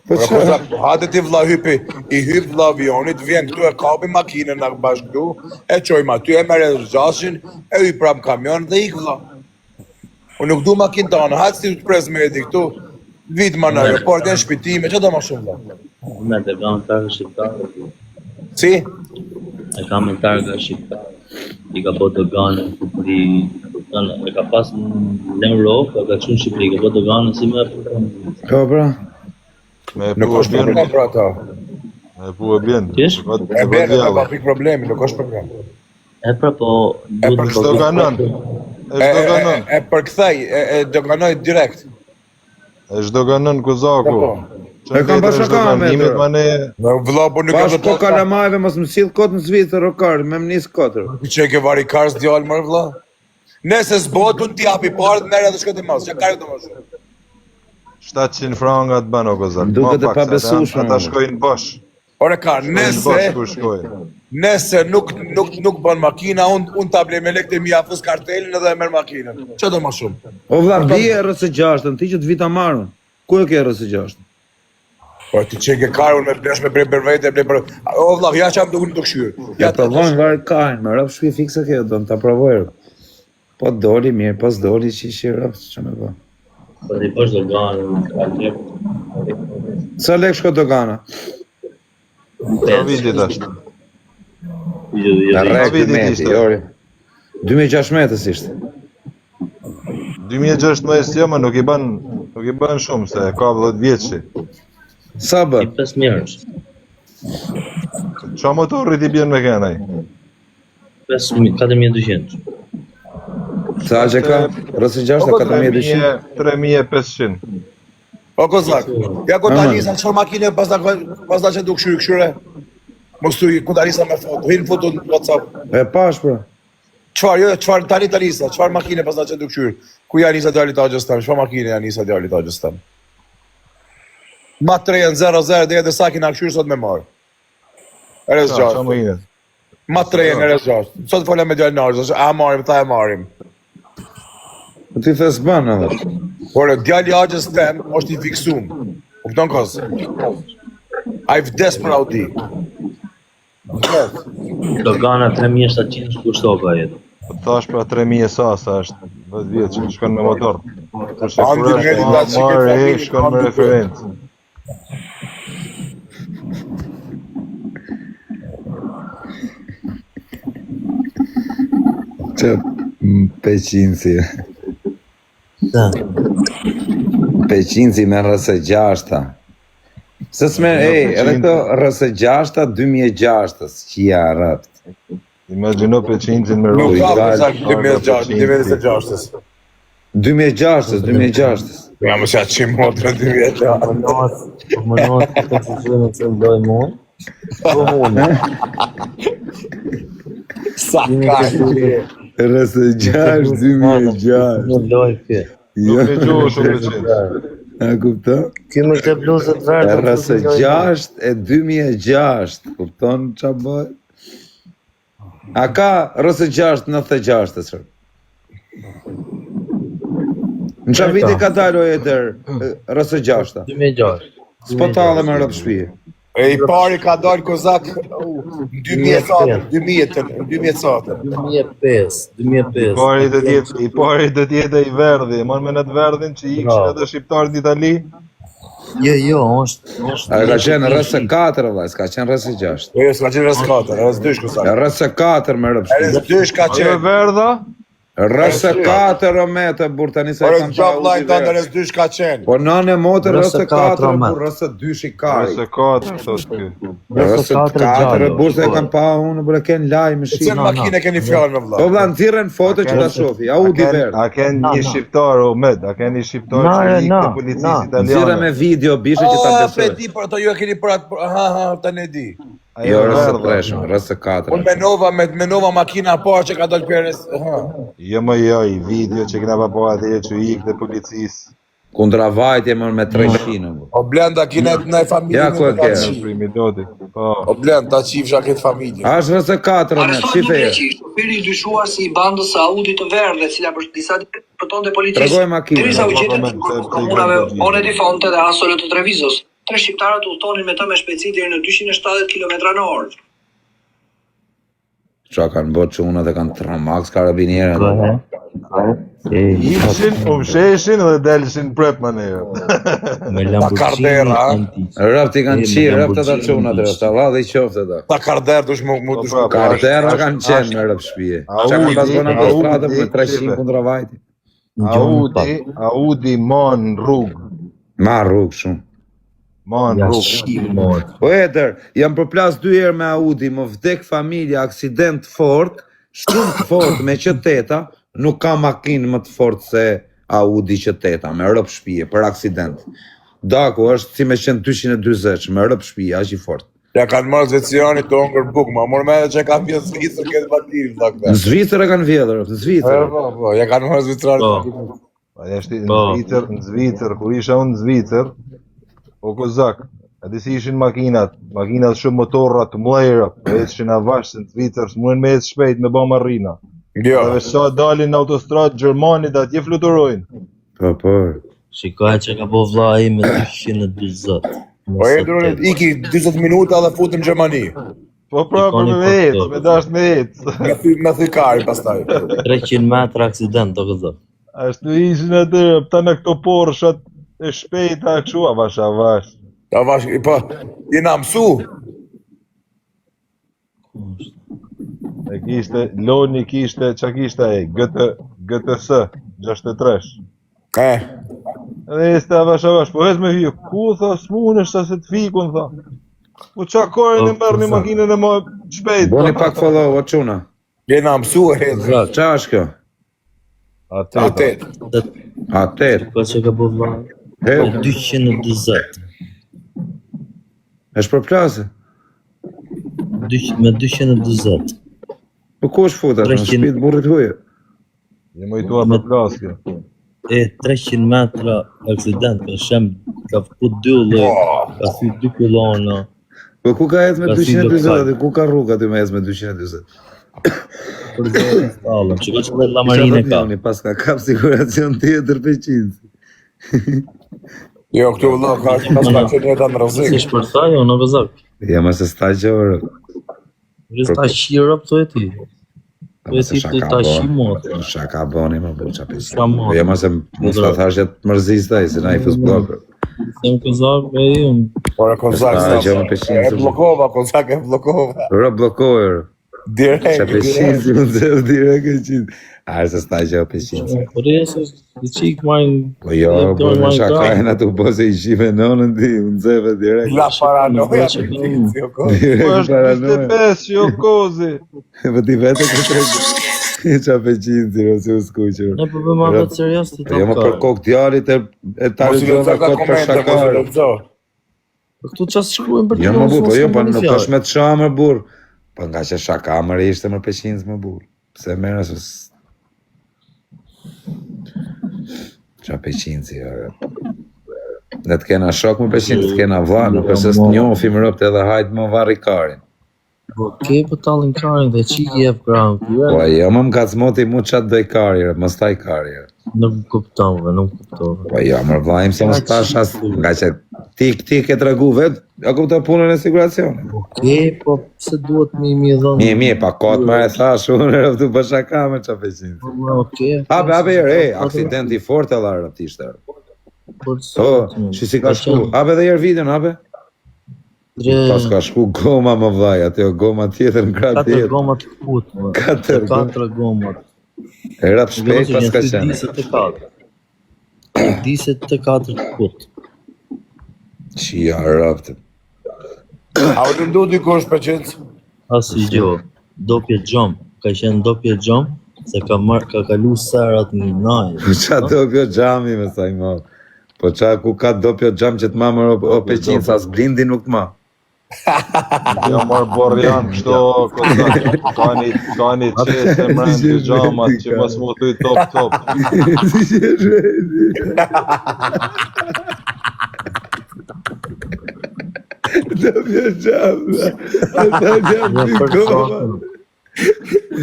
Po Po kozak, po hajde ti vlla hypi, i hyp vlla avionit, vjen këtu e kapi makinën na bashkë këtu, e çojmë aty, e merr zgjashin, e hyj prap kamion dhe ik vlla. Unë nuk du makinë tonë, hajtë si të pres me di këtu, vitë ma në aeroport, e në shpitime, që do ma shumë vlla? Me të kam targa shqiptarë. Si? E kam me targa shqiptarë. I ka bërë doganë në Shqipëri. E ka pas në Europë, e ka qënë Shqipëri, ka bërë doganë si me Po pra. Me Nuk pu e është problem bjen. për ata. Me pu e bjen. Kish? E bërë, e pa pik problemi, nuk është problem. E pra po... për Shdo ganon. E përkthej, e doganoj direkt. E shdo ganon kuzaku. E kam bashaka me Nimit të. ma ne... Në vëlla, po nuk Bash është po kalamajve mos më sill kot në Zvicër o kar, me më nis kotër. që ke vari karës djallë mërë vëlla? Nese s'bot, unë t'japi parë, merë edhe shkët i mas, që karë të më shumë. 700 franga të ban o kozak. Më duket Ma e pak, pabesueshme, Ata mo. shkojnë bosh. Ore karë, Bosh ku shkojnë. nese nuk bën makina, unë ta blej me lekë të mi afës kartelin edhe e merë makinën. Që do më shumë? O vlla, bie RS6-ën, ti që të vita marrën. Ku e ke RS6-ën? Po ti që ke karë, unë me blesh me blej për vete, blej për... O vlla, ja që am duke në të këshyrë. Ja provojnë varë kajnë, me rëpë shpi fikse kjo, do në ta provojë. Po doli mirë, po s'doli që rëpë, që me po. Po t'i bësh doganë, ka gjep. Sa lek shko dogana? Qa vitit është? Në rek vitit meti, ishte? jori. 2016 ishte. 2016 jo, ma nuk i ban shumë, se ka 10 vjeçi. Sa bë? I 5 mjerësh. Qa motorri ti bjen me kenaj? 4.200. Sa që ka? RS6 4200. 3500. O kozak, ja ku ta njësa qërë makine pas da që du këshyre këshyre. Mos tu ku ta njësa me foto, hinë foto në WhatsApp. E pash, pra. Çfarë tani Nisa, çfarë makine pas që dukshyr? Ku ja Nisa djalit Agjastan? Çfarë makine ja Nisa djalit Agjastan? Ma 3-0-0 dhe edhe sa kina këshyrë sot me marë. RS6. Ma 3 RS6. Sot folem me djallë nërës, a marim, ta e marim. Po ti thes banë edhe. Por djalli Agjastan është i fiksum. Kupton kos? A i vdes për Audi. Dogana 3700 kushtoka jetë. Po thash pra 3000 sa është 10 vjet që shkon me motor. Shkon me referencë. Që peqinci. Peqinci me rëse 6-ta. Se s'me, edhe këto rëse 6-ta 2006-tës, që ja rëpt. Imagjino peqincin me Nuk rrugë. ka përsak 2006-tës. 2006-tës. Ja më shatë që motrën 2006. Më nësë të të zhënë që më dojë mund. Po mund. Sa ka Rëse 6, 2006. Më dojë kë. Nuk e gjohë shumë peqincin. A kupto? Ky më këtë bluzët verdë. Rëse 6 e 2006, kupton qa bëjt? A ka rëse 6 96 sër? Në qa viti ka dalë e tër rëse 6-ta? 2006. S'po talë me rëpë shpije. E i pari ka dalë kozak në 2000 satër. 2005. I pari do t'jetë i verdhi, e mon me në të verdhin që i këshin edhe shqiptarët d'Itali. Jo, është... A ka qenë rëse 4, vllai, s'ka qenë rëse 6. Jo, s'ka qenë rësë 4, rësë 2 shkusak. Rëse 4 me rëpë shpije. Rësë 2 shka Ajo qenë. verdha? Rëse 4 o me të burë tani se Por e e kam gjop pa lajnë tonë rësë 2 shka qenë. Po nane motë rëse Rëse 4 4 burë rëse 2 shikari. Rëse 4, thot ky. Rëse 4 burë se e kam pa unë, bërë ken laj me Cënë shi. makine keni fjallë me Po vla? vla, në thiren foto që ta shofi, Audi verd. A ken një shqiptar, o med, a ken një shqiptar që i të policisë Në thire italiane. me video, bishe që ta A, besoj. pe di, për ato ju e keni për atë, ta ne di. Jo, rëse 3, rëse 4. Unë me nova makina parë që ka dalë përës, Jo më jo, i video që kena pa atje që i këtë policisë. Kundra vajtje më me 300. O blenda, kina në e familje Ja, ku e ke? Primi doti. Po. O blenda, ta qifsha këtë familje. A është rëse 4, me, qife e? Shoferi i dyshuar si i bandës së Audi të verdhe, cila për disa ditë pëtonte policisë. Tregoj makinën. Derisa u gjetën në komunave One di Fonte dhe Asolo të Trevizos. 3 shqiptarët udhtonin me të me shpejtësi deri në 270 km/h. Qa kanë bërë që unë dhe kanë tramax karabinierën. Ishin, sheshin dhe delshin prep manerë. Me Kardera, Rëpti kanë qirë, rëpti ata që unë atë rëpti, Allah dhe i qofte da. ta karder dush mu dush mu Kardera kanë qenë me rëpë shpije. Qa kanë pas bënë në stratëm me 300 kundra vajti. Audi mon rrugë. Ma rrugë shumë. Mon rrugë. Po etër, jam përplas 2 herë me Audi, më vdek familja, aksident fort, shumë të fort me qëteta, nuk ka makinë më të fort se Audi qëteta, me rëpë shpije, për aksident. Daku është si me qenë 220, me rëpë shpije, ashtë i fort. Ja kanë marrë Zveciani të ongër buk, ma mërë me që kanë vjetë Zvicër këtë batirë, vla këta. Në Zvicër e kanë vjedhër, në Zvicër. Po, ja kanë marrë Zveciani. Në Zvicër, kur isha unë në Zvicër, o kozak, a di si ishin makinat shumë motorra të mlejra, e ishin avash në Zvicër, s'muen me jetë shpejt me ba marrina. Jo. Dhe sa dalin në autostradë Gjermanit atje fluturojnë. Po. Shikoj që ka po vlla i me 220. Po e durën iki 20 minuta dhe futëm në Gjermani. Po pra, për me jetë, me dasht me jetë. Me thykari pastaj. 300 metra aksident të këzë. Ashtu ishin atë, pëta në këto Porshat e shpejta e këshu, avash. Avash, po, jena mësu. E kishte, Loni kishte, qa kishte e, GTS 63. Edhe ishte avash, po hez me hiju, ku tha, s'munesh sa se t'fikun, tha. Po qa kore në mërë një makinën e më shpejt. Boni pak follow, o quna. Jena mësu e hedhë. Qa është kjo? Atet. Atet. Shikoj që ka po vlla He, 220. është për plase. Me 220. Po kush futa, në shtëpi të burrit huaj. Një mojtuar për plaskë. 300 metra aksident, ka shem, ka fut dy ullë, ka thy 2 kolona. Po ku ka ecë me 240, ku ka rrugë aty me ecë me 240? Për dhe stallën, që ka që dhe Lamarinë ka. Pas ka kap siguracion tjetër për qinë. Jo, këtu vëllë, pas ka që një ta në rëzik. Si shpërthaj, o në vëzak. Ja, ma se sta që orë. Rës ta shira për të e ti. Të e ti të ta shimotë. Shaka boni më bu qa pesi. Shka motë. Ja, ma se mos ta thash që të mërzis taj, se na i fus blokër. Se më këzak, e ju. Por e Kozak, e blokova, Kozak e blokova. Rë blokojër. Direkt, Qa peshin si më zërë direkt e qinë. A, se sta që o peshin. Por e se i qikë majnë... Po jo, po në shakajnë atë po se i shive nonën ti, unë zeve direkt. La paranoja për qinë, si o Kozak. Direkt paranoja. 25, jo kozi. Po ti vete këtë regu. Qa peshin si rësi u skuqër. Ne për bëma vetë serios të Jo më për kokë djalit e ta rëgjona këtë për shakarë. Këtu qasë shkruajnë për të Jo më burë, po jo, po nuk është me të shamër burë. Po nga që shaka më ishte më peshinës më burë. Pse mërë së... Qa peshinës i orë. Ne të kena shok më peshinës, të kena varë, nuk është së njofim rëpët edhe hajtë më varë i karin. Po ke për talin karin dhe qiki jep kran. Po jo më ka të smoti mu qatë dhe i karjerë, më staj karjerë. Nuk kuptove, nuk kuptove. Po jo, më vlajmë se më stash asë, nga që ti ke të regu vetë, a kupto punën e siguracionit. Ke, po se duhet mi dhënë. Mi, pa kotë më e thash, unë rëftu për shaka me qa peshinës. Oke. Abe, aksidenti fort e la rëftishtë. Po, që si ka shku, abe dhe jërë videon, abe? Pas ka shku goma më vaj, atë jo goma tjetër në krap tjetër. 4 goma të kutë, 4 goma. E rap shpejt pas ka qenë. Diset të 4 të kutë. Qia raptë. A u të ndu dikush për qëndës? Asi gjo, dopje gjom, ka qenë dopje gjom, se ka kalu serat një najë. Qa dopjo gjami me saj ma. Po qa ku ka dopjo gjam që të mamër o peqinë, sa s'blindi nuk ma. Jo marë borjan, kështo ka një qese mërën të gjamat që mos më të i top. Dopjo gjam, ata gjam të goma.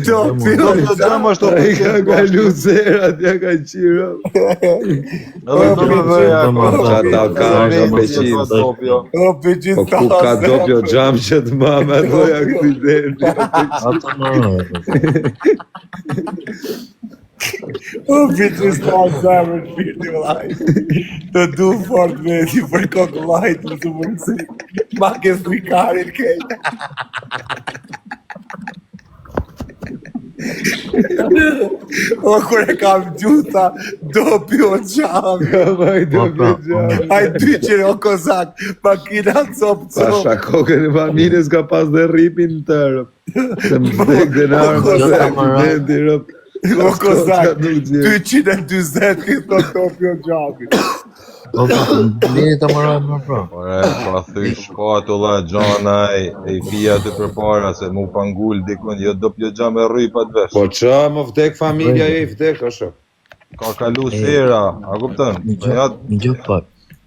Dopjo gjam është I ka kalu zerat, ja ka qiro. Qa ta ka është o peqinë. O për qëndës Po ku ka dopjo gjam që të mama doj aksidenti. Ata në O për qëndës ta zemër të firti vlajt. Të du fort me ti për kokë lajt në të mundësi. Ma ke frikarin kejt. O kur e kam gjuta, dopjo gjami. Aj 200 o Kozak, makina Pa shakokën e familjes ka pas dhe ripin në tërë. Se më vdek dhe në armë pas e aksidenti rëp. O Kozak, 220 këtë dopjo gjami. Lini të maraj më pra. Ore, pa thysh shpatulla, gjanaj, e i fia të përpara, se mu pangull dikun, jo do pjo gjam e rrypat vesh. Po qa më vdek familja e i vdek është? Ka kalu sera, a kuptën? Në gjë pak,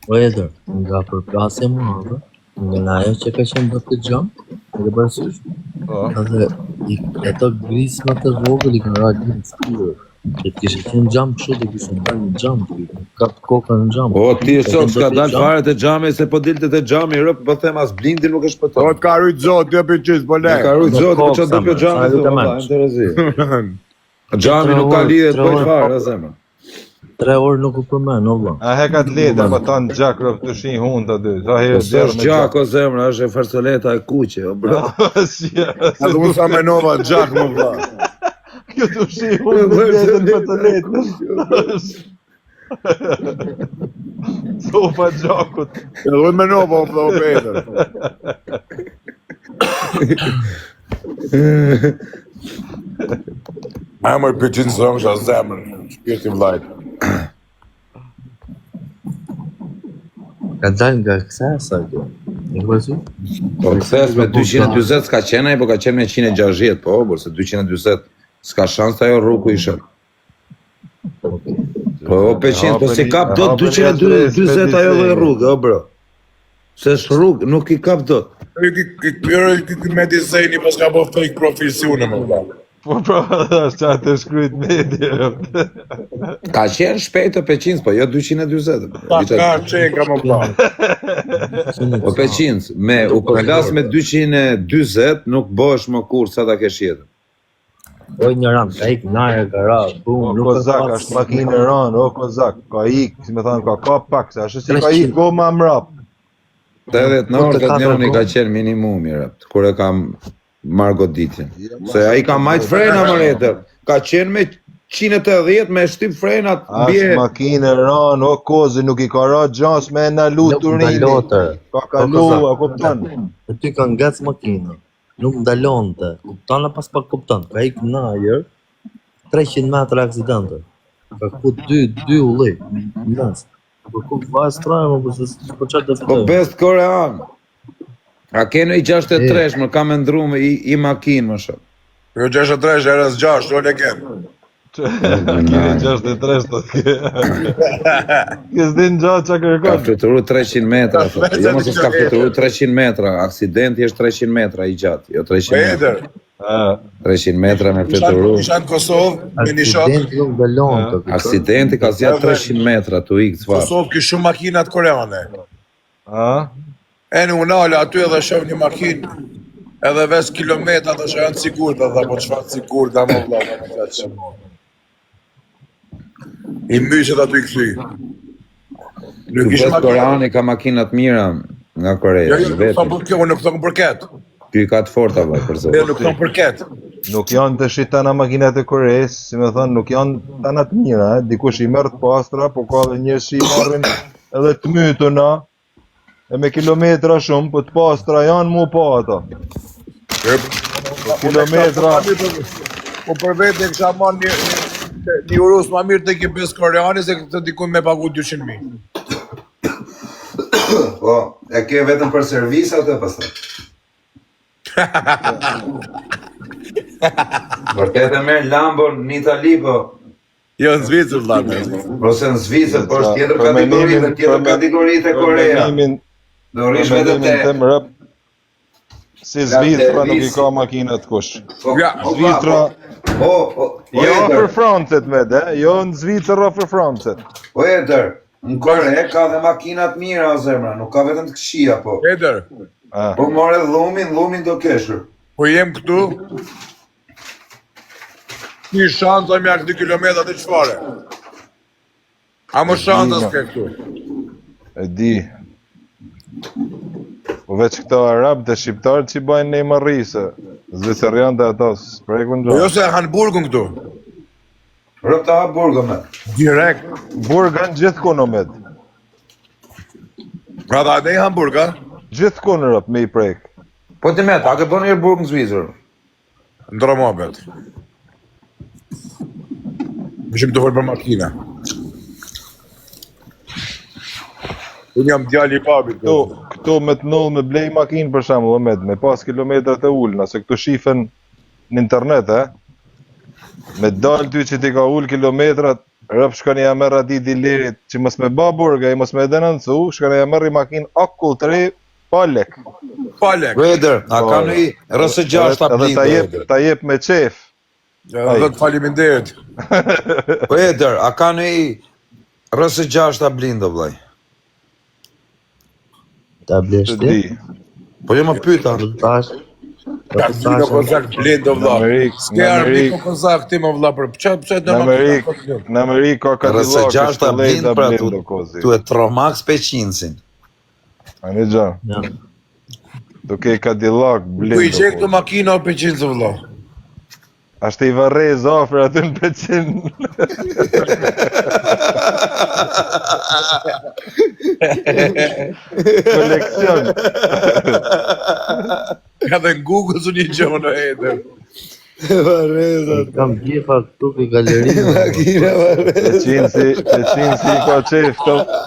o edher, nga përplasje mëave, nga në ajo që ka qenë do të gjam, në bërësysh, edhe e to grisma të vogël i kanë ra grisë kërë. Që t'kishe qenë gjam kështu dhe kishe në dalë në gjam, ka të koka në gjam. O, ti e sot s'ka dalë fare të gjami, se po dilte të gjami, rëpë, po them as blindi nuk është për të. O, t'ka rujtë zotë, dhe për qizë, po le. Ka rujtë zotë, për që do për gjami, të më në të rezi. Gjami nuk ka lidhe të bëjt fare, a zemë. 3 orë nuk u përmen, o vla. A hekat leta, po tanë gjak rëpë të shinë hunë të dy. Po së është gjak, o zemë, është e farsoleta e kuqe, o bro. A du sa menova gjak më vla. Kjo të shi hunë të letën për të letë. Sofa gjakut. E du menova më vla o Peter. A mërë për qinë sëmë shë a zemër, shpirti vlajt. Ka dalë nga kësa e sa kjo. E këpërsi? Po këthes me 240 s'ka qenë, po ka qenë me 160, po, se 240 s'ka shans të ajo rrugë ku ishe. Po, peqin, po si kap do 220 ajo dhe rrugë, o bro. Se është rrugë, nuk i kap do. Këtë me disejni, pas ka po fake profesione, më vla. Po, është qatë të shkryt medje. Ka qenë shpejt të peqinës, po jo 220. Ka qenë ka më vla. Po peqinës, u përgas me 220 nuk bësh më kur sa ta kesh jetën. Oj një ram, ka ik nare, ka ra, bum, O nuk kozak, është makinë e ranë, o kozak, ka ik, si me thonë, ka pak, se është si ka ik go ma mrap. 80-90 njoni ka qenë minimumi, kur e kam marrë goditjen. Se a i ka majtë frena më retër, ka qenë me 180 me shtyp frenat bje. Ashtë makinë e ranë, o kozi, nuk i ka ra gjans me në lutë turini. Ka kalu, a kuptan. E ty ka ngac makina. Nuk ndalonte, kupton pas pak kupton. Ka ik në ajër 300 metra aksidente. Ka ku dy ulli. Nas. Po ku vaz trajmë, po çfarë do të Po best korean. A keno i 63, më kam ndru me i makinë më shumë. Jo 63, erës 6, o legend. Kine 63 të ke. Kësë din gjatë që Ka kërkon. fluturu 300 metra, thotë. Jo mos ka fluturu 300 metra, aksidenti është 300 metra i gjatë, jo 300 metra. 300 metra me fluturu. Isha në Kosovë, me një shok. Aksidenti nuk ndalonte. Aksidenti ka zjatë 300 metra, tu ikë cfarë. Kosovë ki shumë makinat koreane. A? Në unale aty edhe shoh një makinë, edhe ves kilometra dhe që janë sigurt, edhe po çfarë sigurt, dhe më vla, i myset aty i këthy. Nuk ishë Best koreani ka makinat mira nga Koreja, vetë. Unë nuk thonë përket. Ky ka të forta vë për zotë. Nuk thonë përket. Nuk janë të shitana makinat e Koreas, si me thonë, nuk janë tana të mira, dikush i merë të pastra, po ka dhe njërë që i marrin edhe të mytuna, e me kilometra shumë, po të pastra janë mu pa ata. Kilometra... Po për vetë e kësha marrë një urus ma mirë të ki bes koreani se këtë dikun me pagu 200.000. Po, e ke vetëm për servis atë pastaj. Vërtet e merë Lambon në Itali, po. Jo në Zvicër, vlame. Ose në Zvicër, po është tjetër kategoritë e Korea. Do rish vetëm te... Si Zvitra nuk i ka makinat kush. Zvitra... Jo për Francet med, jo në Zvicër për Francet. Po Eder, në Kore ka dhe makinat mira o zemra, nuk ka vetëm të këshia, po. Eder. Po more dhumin do keshur. Po jem këtu, një shansa mja këtë kilometrat e qfare. A më shansa s'ke këtu? E di. Po veç këto arab të shqiptarë që i bajnë nej marrise. Zvicerian të ata s'prekun Po gjo. jo se Hamburgun këtu. Rëp të Hamburgo me. Direkt. Burgan gjithë kuno med. Pra da ne Hamburga? Gjithë kuno rëp me i prek. Po ti met, a ke bën një burg në Zvicër? Ndra mabet. Mishim të folë për makina. Unë jam djali i babit. Këtu me të null me blej makinë për shembull med, me pas kilometrat e ulna, se këtu shifen në internet, me dalë ty që ti ka ull kilometrat, rëp shkani ja merr ati dilerit që mos me ba burga, i mos me denoncu, shkani ja merr i makinë akull të re, pa lek. Palek. Veder, a ka në i rësë 6 ta blindë, Veder. Ta jep me qef. Dhe të faliminderit. Veder, a ka në i rësë 6 ta blindë, vlaj? Ta blesh Të ti? di. Po jo më pyta. Tash. Ka zino kozak blind o vla. S'ke arbiko kozak ti më vla për pëqet në makina. Në Amerikë ka Rësë Cadillac, 6 ta blindë, pra tu e Tromax 500-sin. Ani gja, Ja. tu ke Cadillac blind. Ku i qek të makina o 500 zë vla. Ashtë i varrej zafër aty në 500. Koleksion. Ka dhe në Google su një gjonë o Eder. Kam gjefa këtu ke galerinë.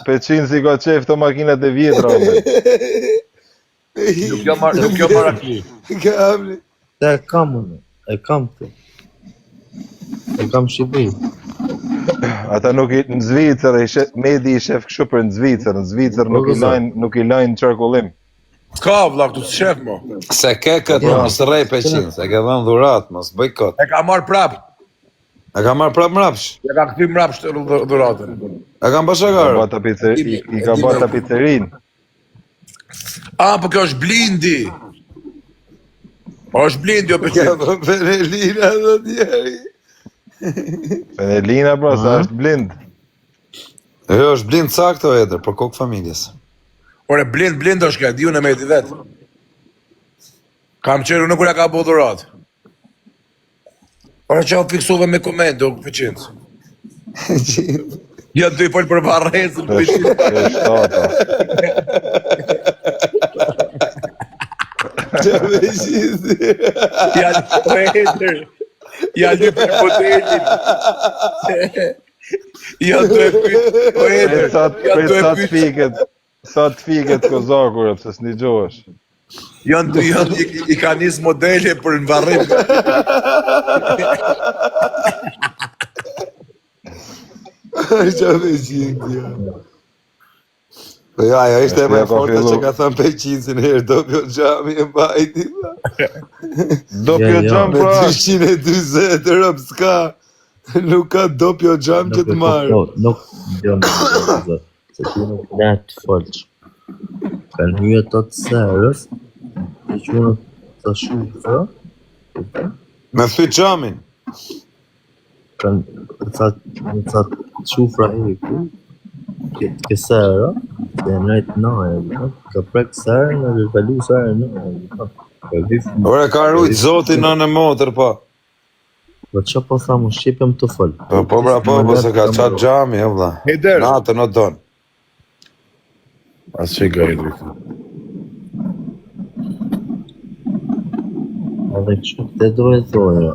Peqinsi ka qef të makinat e vjetra. Nuk jo marakli. Gamli. E kam unë, e kam të. E kam Shqipëri. Ata nuk i në Zvicër, Medi i shef kështu për në Zvicër nuk i lajnë qarkullim. Ska vlla këtu shef mo. Se ke këtë mos rrej peqin, se ke dhënë dhurat, mos bëj kot. E ka marr prap. E ka marr prap mrapsh. Ja ka kthy mrapsh dhuratën. E kam bashakar. I ka bata pizzerin. Po kjo është blindi. Po është blindi o peqin. Penelina do tjeri. Penelina bro, sa është blind. Jo, është blind sakto etër, për kokë familjes. Ore, blind është ka, di unë me ti vetë. Kam qeru nuk unë ka bo dhurat. Ore që o fiksuve me koment, o pëqinës. Ja të i folë për barresën, pëqinës. E shtata. Që me gjithë. Ja të etër. Ja të për modelin. Ja të e pyt. O etër. Sa të fiket kozakurët, se s'ni gjohesh. I ka njës modele për në varrim. Që me gjithë, ja. Po ja, ajo ishte me forta që ka thënë peqinësin herë, dopjo gjami e bajti. Dopjo gjam Me pra. 320 rëp s'ka. Nuk ka dopjo gjam që të marë. Nuk, jo, se ti nuk le të folç. Kanë hyje të të serës, e që unë të shufra, Me thy gjamin. kanë të shufra heku, ke serë, dhe nëjtë naje, ka prek serë, në kalu serë në. Ore, ka rujtë zotin në në motër, po. Po që po tha mu shqipem të folë. Po bra, po se ka qatë gjami, e vla. Eder. Natë në donë. As që ka Edri. Edhe që të dojë thoja.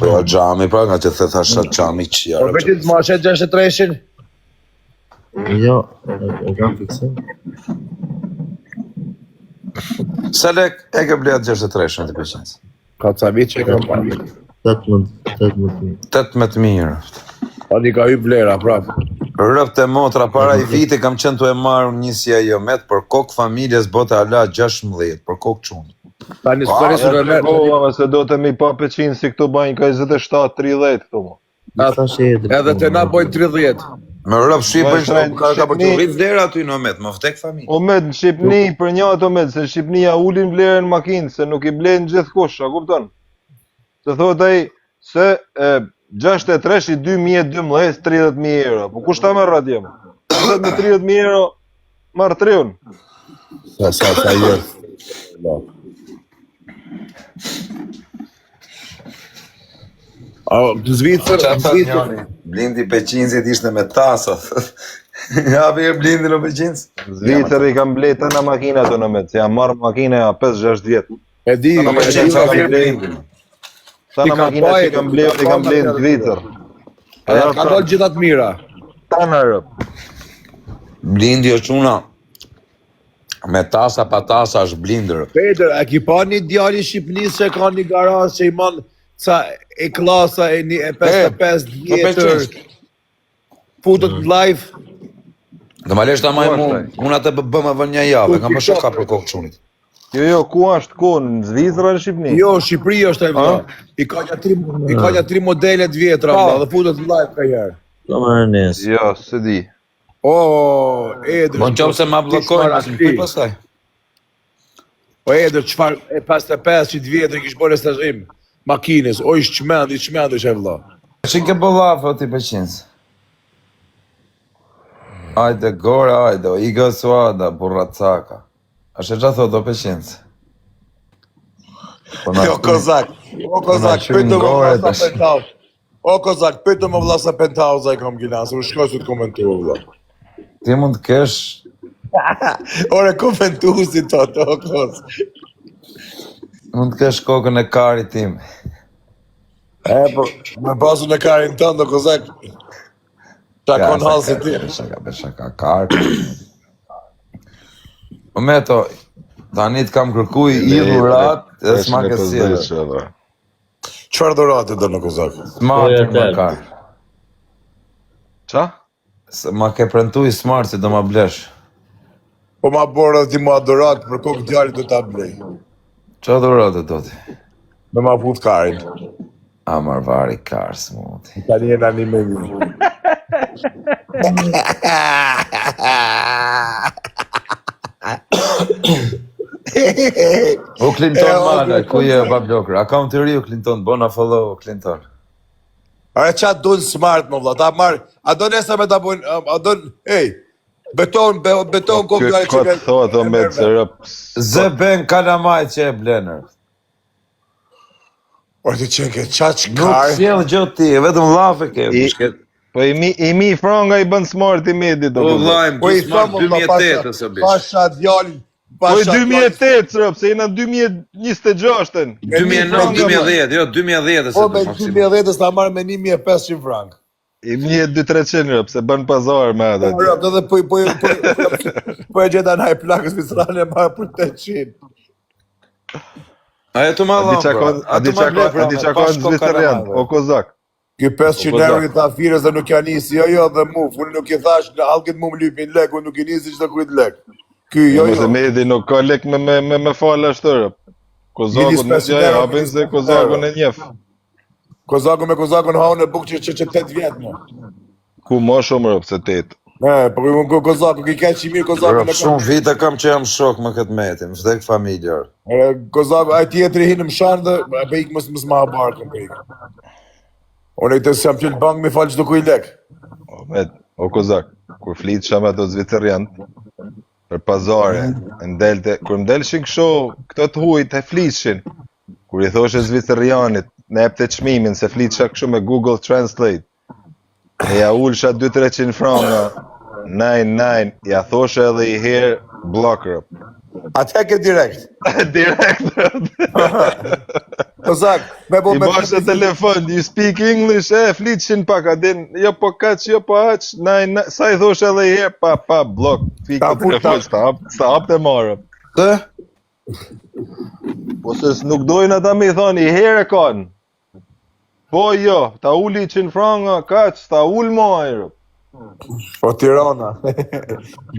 Po gjami, pra nga që the thasha gjami qëja. Po vetit ma shet 63-shin? Jo, e kam fiksim. Se lek e ke bleat 63 të peqenës. Ka ca vit që e kam pa. 18 mirë. Pa di ka hy blera, prap. Rëp të motra, para i viti kam qenë të e marrë njësja jo met, për kokë familjes bote ala 16, për kokë qunë. Ta një sëpëri së në mërë. Po, se do të mi pa peqin si këtu bajnë ka 27-30 këtu mo. Edhe të na bojnë 30. Me rëp Shqipën, ka për të rritë vlerë aty në met, më vdek familje. Omed, në Shqipni, për njët Omed, se Shqipnia ulin vlerën makinë, se nuk i blenë gjithë kush, a kupton? Se thot ai, se 63 i 2012, 30.000 euro. Po kush ta merr atje më? Me 30.000 euro, marr triun. Sa jetë. Në Zvicër, Blindi Peqinzit ishte me tasat. Ja e blindi në Peqinz? Zvicër i kam ble të në makina të në metë, se jam marrë makina 5-6 vjetë. e di, Sa në makina që i kam ble në Zvicër. ka dojnë gjithat mira. Ta në rëp. Blindi është una. Me tasa pa tasa është blindër. Peter, a ki pa një djali Shqipënisë që ka një garaj që i man ca e klasa e 55 vjetër, futët live. Dhe ma lesh ta maj unë atë bëmë vën një javë, kam për shaka për kokë qunit. Jo, ku është ku, në Zvicra në Shqipëni? Jo, Shqipëri është e vla. I ka një 3 modelet vjetra vla, dhe futët live ka jerë. Do më rënes. Jo, se di. O, Edër. Bon qovë se ma blokojnë, mësë më pëj pasaj. O, Edër, qëfar e 55 vjetër kish bërë stazhim makines, o ishë qmend që e vla. Që ke bëllafë, ti Peqinz? Ajde gore, ajde, o iga suada, burra caka. A shë gjatë thot, o Peqinz? Jo, Kozak, pytë më vlasa penthouse. O, Kozak, pytë më vlasa penthouse a i kam gjina, se u shkoj su të komentu, vla. Ti mund të kesh... Ore, komentu si to, Koz. Mund të kesh kokën e karit tim. Po, me basu në karin tënë, Kozak. Qa kon halë si ti. Shaka kartë. O meto, Tani të kam kërkuj i dhurat e s'ma ke sjellë. Çfarë dhurate do në Kozak? Smart më ka. Qa? Ma ke premtu i smart si do ma blesh. Po ma borë dhe ti ma dhurat për kokë djallit do ta blej. Qa dhurate do ti? Me ma fut karin. A marvari kars muti. Tani jena një me një. O Clinton mana, ku je bablokër? Account i ri o Clinton, bona follow o Clinton. A qa do në smart më vla, ta marrë, a do nesa me ta bojnë, a do në, beton kokë djallit që Këtë thot o me të rëp. Zë ben kalamaj që e blener. O të qenke, qa që Nuk karë? sjell gjë ti, vetëm llafe ke. Po i mi franga i bën smart i medit. O vllajm, Po i smart thëmë, 2008 ose bish. pasha djallin, Po i 2008, rëp, se jena 2026-ën. 2009, 2010, jo 2010 Po se me të maksimum. 2010 ta marrë me 1500 frank. I mi 200-300 rëp, se bën pazar me atë. Po rëp, edhe po e gjeta në haj plakës Visrane e marrë për 800. A e të ma dham, A di qa ka në Zvicerian, o Kozak. Ky 500 euro i tha firës dhe nuk ja nisi, jo dhe muf, unë nuk i thash, halket mu më lypin lek, unë nuk i nisi që të kujt lek. Ky, jo. Se medi nuk ka lek me falë ashtë rëp. Kozakun nuk gjaj hapin se Kozakun e njef. Kozakun me Kozakun haun e bukë që 8 vjetë më. Ku ma shumë rëp se 8. Po unë Kozakun, ki keq i mirë Kozakun. Shumë vite kam që jam shok me këtë metin, vdek familjar. Kozakun, a tjetëri hinë më shanë dhe, pe ikë mësë ma barkën pe ikë. Unë e këtë se jam qëllë bankë me falë që do kuj lek. O Kozak, kur flitë shama të Zvicerian, për pazare, kur mdelshin kësho, këto të hujt e flishin, kur i thoshe Zvicerianit, ne epte qmimin, se flitë shak kësho me Google Translate, e ja ullsha 200-300 franga, 9, ja thoshe edhe i herë blocker. Atë ke direkt. Direkt. Kozak, me bo I me... bashkë telefon, you speak English, fliqin pak, adin, jo po kaq, jo po aq, sa i thoshe edhe i herë, pa, blok, fikë të telefon, sta hap të marë. Të? Po se nuk dojnë ata me i thonë, i herë e kanë. Po jo, ta uli 100 franga, kaq, ta ul majrë. Po Tirana.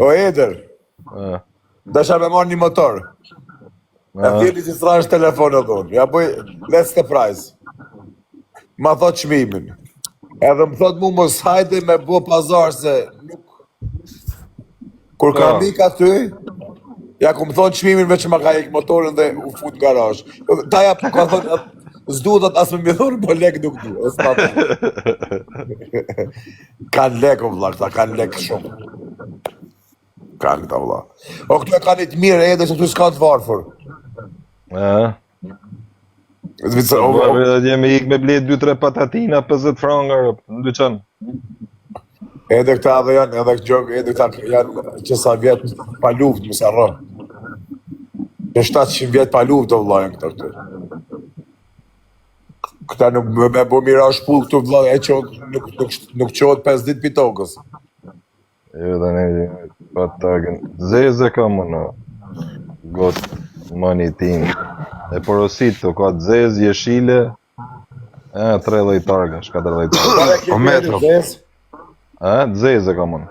O Eder, dasha me marrë një motor. E thjeli që s'rash telefon e dhunë. Ja bëj, let's the price. Ma thot qmimin. Edhe më thot mu mos hajde me bo pazar se nuk... Kur ka mik aty, ja ku më thot qmimin veç ma ka ik motorin dhe u fut në garaj. Ta ja ka thot, s'du dhët asë me thorë, po lek nuk du. Kanë lek o vla, këta kanë lek shumë. Kanë këta vla. O këtu e kanë i të mirë edhe se këtu s'ka të varfër. Jemi ik me bled 2-3 patatina 50 franga në dyqan. Edhe këta edhe janë, edhe këta janë që sa vjetë pa luft, më se rrën. Që 700 vjetë pa luft o vla janë këta këtu. Këta nuk me bo mira shpull këtu vla, e që nuk qohet 5 dit për tokës. Jo dhe ne, patagën, zeze ka më në gotë. Money team. E porosit të ka të zez, jeshile, 3 lojtargash, 4 lojtargash. O metro. Të zez e ka mund.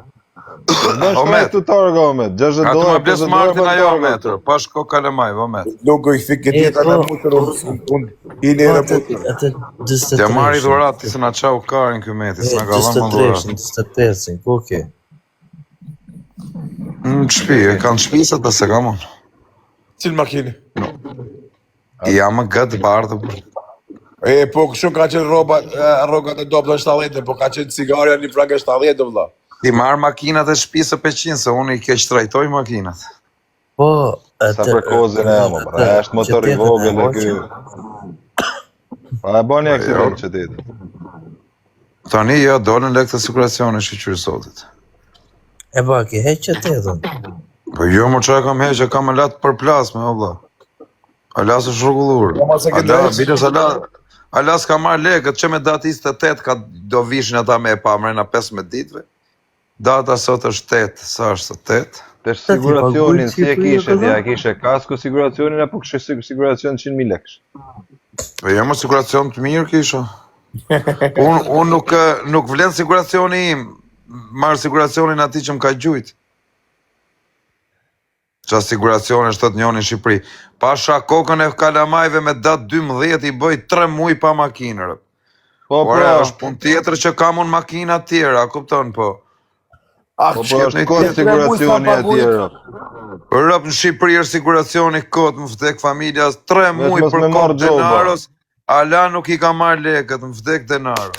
Në shkaj të targa, o met. A të më bles martin ajo, o metro. Pash ko kalemaj, o met. Nuk i fikë tjeta në mutër, unë i një në mutër. Të marri dhurat, ti se na qau karin kjo meti, se na galon më dhurat. 25, ku ke? Në shpi, e kanë shpisat dhe se ka mund. Cilë makini? Ja më gëtë bardhë. Po kështu ka qenë rogat e dopë dhe 70, po ka qenë cigarja një franga 70, vëlla. Ti marrë makinat e shpisë për 100, se unë i keq trajtoj makinat. Po, sa për kozën e më, pra është motor i vogël e kjo. Pa e bani aksident që tjetë. Tani, jo, dolën lek të sikuracioni shqyqyrë sotit. E ba, ki heq që tjetën. Po jo, më që e kam heq, e kam e latë për plasme, o vla. Alas është rrugullur. Alas ka marrë lekët që me datë 28 ka do vishin ata me e pa mrena 15 ditve. Data sot është 8, sa është sot 8? Tash siguracionin si e kishe ti, a kishe kasko siguracionin apo kishe siguracion 100.000 lekësh? Po jo, më siguracion të mirë kisha. Unë nuk vlen siguracioni im, marr siguracionin atij që më ka gjujt. Qa siguracioni është të njoni në Shqipëri. Pasha kokën e kalamajve me datë 12 i bëj 3 muj pa makinër. Po Ora, është pun tjetër që kam unë makina tjera, kupton po. Po është kot siguracioni atjera. Rëp në Shqipëri është siguracioni kot, më vdek familja 3 muj për kot denaros, ala nuk i ka marrë lekët, më vdek denaro.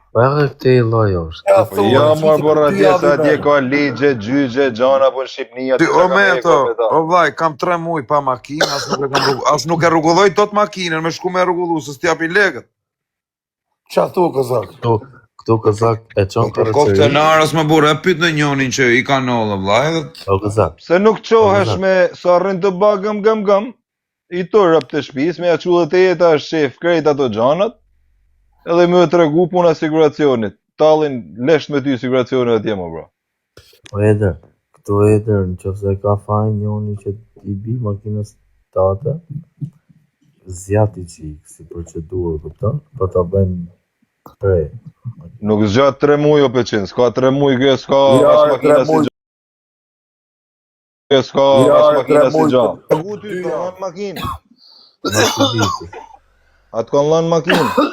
Po edhe këtë i lloj është. Po jo mor borra atje se atje ka ligje, gjyqe, gjana po në Shqipëni aty. O meto, o vllai, kam 3 muj pa makinë, as nuk e rregulloj dot makinën, me shku me rregullu se s'tjapin lekët. Qa thu këzak? Këtu këzak e çon Për kokë të narës më burë, e pyet në njonin që i ka nollë, vllai. Po këzak. Se nuk qohesh me sa rrin të ba gëm, i të rëp të shpis, me ja qullët e jeta është shef krejt ato gjanat, edhe me të regu puna siguracionit. Tallin lesht me ty siguracionit atje më bro. Po edhe, këtu edhe në qofse ka fajin njoni që i bi makinës tate, zjati qik si procedurë, këpëton, po ta bëjmë prej. Nuk zgjat 3 muj o peqin, s'ka 3 muj kjo, s'ka as makina si gjatë. Kjo s'ka as makina si gjatë. Regu ty të lanë makinë. Atë kanë lanë makinë.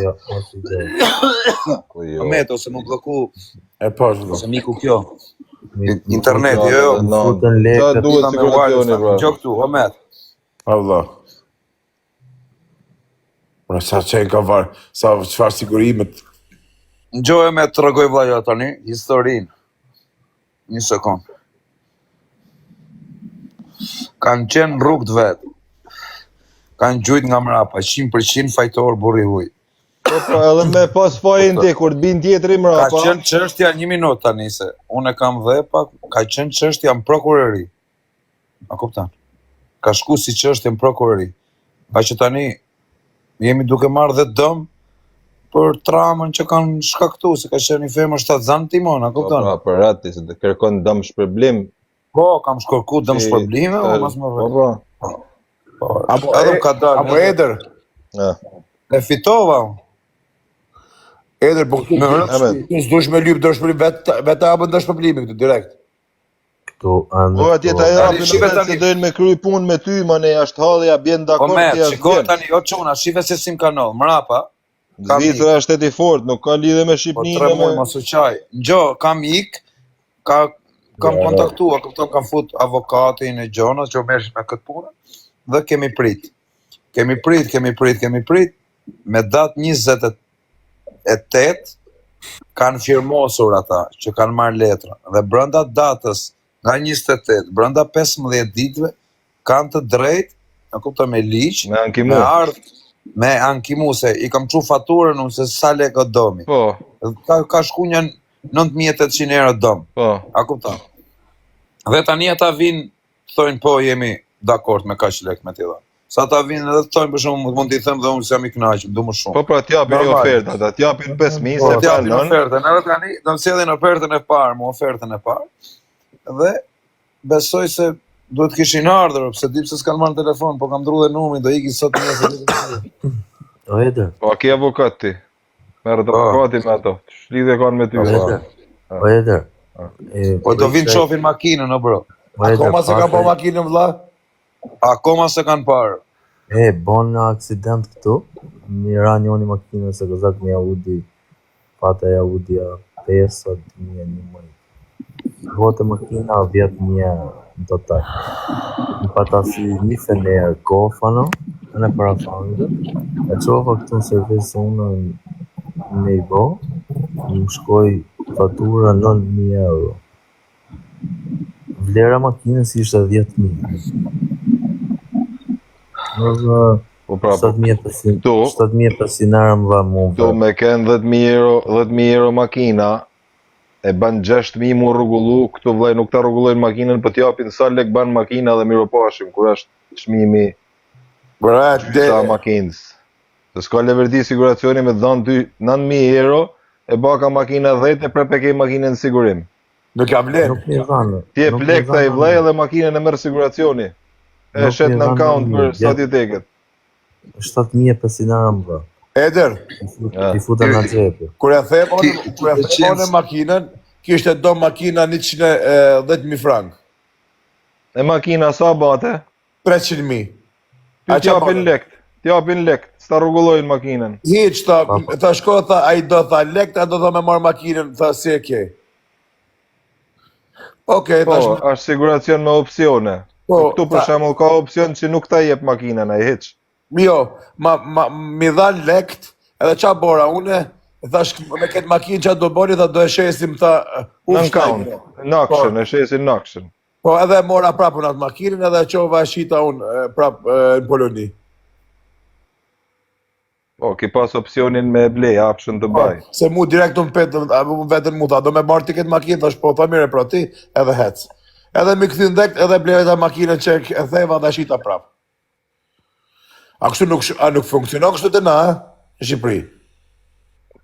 Jo, as i gjë. Meto, se më bloku, E pashtë. se miku kjo. Internet, jo. Futën Qa lekët. duhet siguracioni bro? Gjo këtu, o met. Allah. Pra sa qenë ka varë, sa qëfar sigurimet. Gjo e me të rëgoj vlajo tani, historinë. Një sekund. Kanë qenë rrugë të vetë. Kanë gjujt nga mrapa, 100% fajtor burri huj. Po pra, edhe me pas fajin ti, kur të bin tjetëri Ka mrapa. qenë çështja 1 minutë tani se unë e kam dhepa, ka qenë çështja në prokurori. A kupton? Ka shku si çështje në prokurori. Pa që tani jemi duke marrë dhe dëm për tramën që kanë shkaktu, se ka qenë një femër shtatzan timon, a Po kupton? pra, për rati, se të kërkon dëm shpërblim. Po, kam shkërku dëm shpërblime, o mas më Po vërë. pra. Edhe më ka dalë. Apo Eder, E fitova unë. Eder, po këtu s'dush me lyp dëshpërim, vetë apën dëshpërimi këtu, direkt. Këtu anë. Po atje ta japin se dojnë me kry punë me ty, mane ashtë halja, bjen Po dakord, me, ti ashtë shiko bjen. tani, o quna, shive se sim kanal, mrapa, Zvitra është shteti fort, nuk ka lidhe me po Shqipninë 3 me... muaj mos u qaj. Ngjo, kam ik, kam kontaktua, këpëton kam fut avokatin e gjona që merresh me këtë punë, dhe kemi prit. Kemi prit, me datë 28 kanë firmosur ata që kanë marrë letra. Dhe brenda datës nga 28, brenda 15 ditëve, kanë të drejtë, në kupton me ligj, Me ankimu. me ardh, me ankimu se i kam çu faturën unë se sa lekë domi. Po, Ka shku një 9.800 euro dom. po. A kupton? Dhe tani ata vinë, thonë po jemi dakord me kaq lekë me tilla. Sa ata vinë edhe thonë për shembull mund t'i them dhe unë se jam i kënaqur, du më shumë. Po pra t'japin një Normal. ofertë, ata t'japin 5.000 Po, se t'japin pranon. ofertën, edhe tani do të sjellin ofertën e parë, mu ofertën e parë. Dhe besoj se duhet kishin ardhur, pse di pse s'kan marrë telefon, po kam ndruar numrin, do iki sot nesër. O Eder. Po, a ki avokat ti? Merë të avokatin me ato. Shlidhe kanë me ty. O Eder. O Eder. Po do vinë qofin makinën, o bro. Akoma se ka po makinën vlla? Akoma se kanë parë. Bon në aksident këtu, një ra njoni makinën se gëzak një Audi, pata e Audia 5 një mëjtë. Vote makina 10.000 në total. Në pata si një fener kofano, në parafangë, e qova këtu në servisë unë në i bo, më shkoj fatura 9.000 euro. Vlera makinës ishte 10.000. Po pra, 7.500 euro më dha mu. këtu me kënë 10.000 euro makina, e ban 6.000 mu rregullu, këtu vllai nuk ta rregullojnë makinën, po t'japin sa lek ban makina dhe miropashim, kur është çmimi Brat, sa makinës. Se s'ka leverdi siguracioni me të dhanë ty 9.000 euro, e baka makina 10 e prep e ke makinën në sigurim. Nuk jam len. Nuk mi dhanë. Ti e plek ta i vllai dhe makinën e merr siguracioni. E Nuk shet mi në dhanë account një, për ja. sa ti teket. 7.500 bro. Eder, Ti futa në xhepi. kur e them unë makinën, kishte do makina 110.000 frank. E makina sa bate? 300.000. Ti t'japin lekt. T'japin lekt. S'ta rregullojnë makinën. Hiç ta shko tha ai do tha lekt, a do tha me marr makinën, tha si e ke. Okej, Po, tash është siguracion me opsione. Po, Këtu për shembull ka opsion që nuk ta jep makinën ai hiç. jo, mi dhan lekt, edhe qa bora une, thash me këtë makinë qa do boni, tha do e shesim, tha Në account. Në action, e shesin në action. Po edhe e mora prapë në atë makinën, edhe e qova e shita unë prapë në Poloni. Po, ki pas opsionin me blej, option të baj. Se mu direkt unë petë, vetën mu tha, do me marrë ti këtë makinë, thash po, tha mire pra ti, edhe hec. Edhe mi këthin dhekt, edhe blej ta makinën që e theva dhe shita prapë. A kështu nuk funksionon kështu të na, në Shqipëri?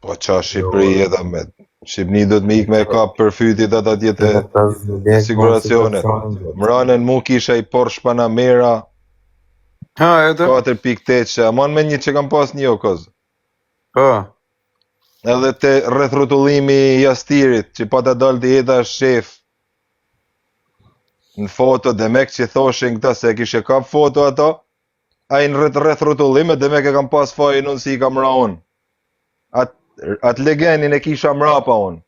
Po qa Shqipëri edhe me. Shqipni do të me ik me kap për fytit ata tjetë siguracionet. Mranën mu kisha i Porsche Panamera, Ha, edhe? 4.8 që amon me një që kam pas një okoz. Po. Edhe te rreth rrotullimi i jastirit, që pa të dalë të jeta shef. Në foto dhe mek që thoshin këta se kishe kap foto ato, a i në rreth rrotullime dhe mek e kam pas fajin unë si i kam ra unë. Atë legenin e kisha mrapa unë.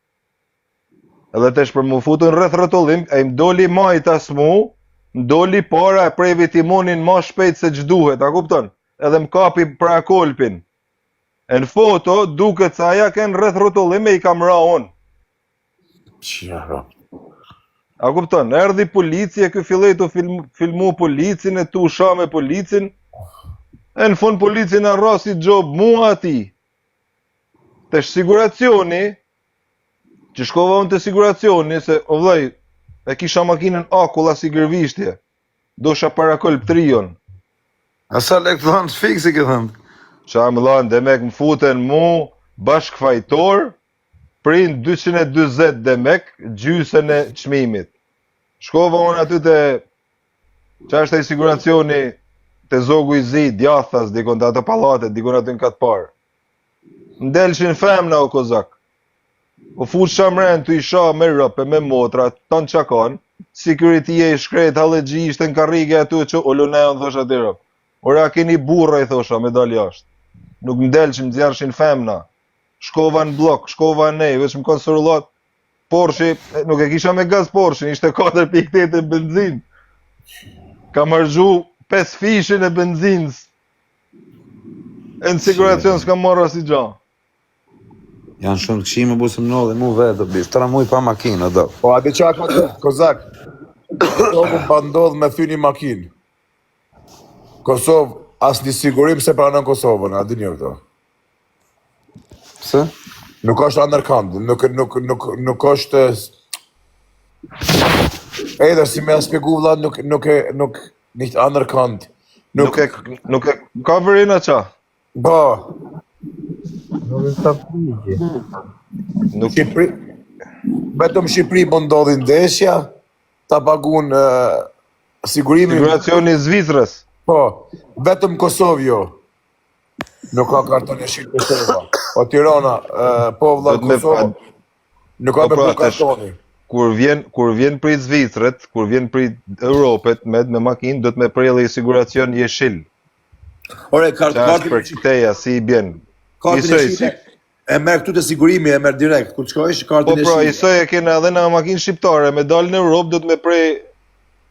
Edhe tesh për mu futu në rreth rrotullim, e më doli majta s'mu, më doli para e prej vitimonin ma shpejt se gjduhet, a kupton? Edhe më kapi pra kolpin. E në foto, duket sa aja ken rreth rrotullim e i kam ra unë. Qëra. A kupton? Erdhi policia, kë filloi të filmu policin, e tu usha me policin, e në fund policin a rasi gjob mua ati. Tesh siguracioni, që shkova unë të siguracioni, se o vllai, e kisha makinën akulla si gërvishtje, dosha para kolp trion. A sa lek të dhanë fiksi ke thëmë? Qa më dhanë demek më futen mu, bashk fajtor, prin 220 demek, gjysën e çmimit. Shkova unë aty të, qa është e siguracioni, të zogu i zi, djathas, dikon të atë palatet, dikon aty në katë parë. Ndelshin femna o kozak. O fush shamren të isha me rëpe, me motra, tanë qakon, security e i shkret, halëgji ishte në karrige aty që o luneon thosha të rëpe. Ora keni burra i thosha me dal jashtë. Nuk ndelshin, zjarshin femna. Shkova në blok, shkova në nej, veç më konë sërullat. Porsche, nuk e kisha me gaz Porsche, ishte 4.8 e benzin. Ka mërgju 5 fishin e benzinës. E në siguracion s'ka marra si gja. Janë shumë këshime busëm në dhe mu vetë, bish, 3 muj pa makinë, do. Po, ati qa ka të, Kozak, Kosovë pa ndodhë me thyni makinë. Kosovë, asë një sigurim se pranon Kosovën, a di një këto. Pse? Nuk është undercount, nuk është... Edhe, si me spjegu vla, nuk nicht undercount. Nuk e coverin a qa? Po, Nuk e ka prigje. Shqipëri, vetëm Shqipëri po ndodhi ndeshja, ta pagun sigurimin... Siguracioni Zvicrës. Po, vetëm Kosovë jo. Nuk ka karton e shqipë Kosova. O Tirana, po vlla Kosovë, nuk ka me po kartoni. Kur vjen prej Zvicrët, kur vjen prej Europet me makinë, do të me prejle i siguracion jeshil. Ore, Qa është për qiteja, si i bjen. kartin e shqipë, e merë këtu të sigurimi, e merë direkt. Kur qkojsh, Po kartin e pra, shqipë. isoj e kena edhe në makinë shqiptare, me dalë në Europë, do të me prej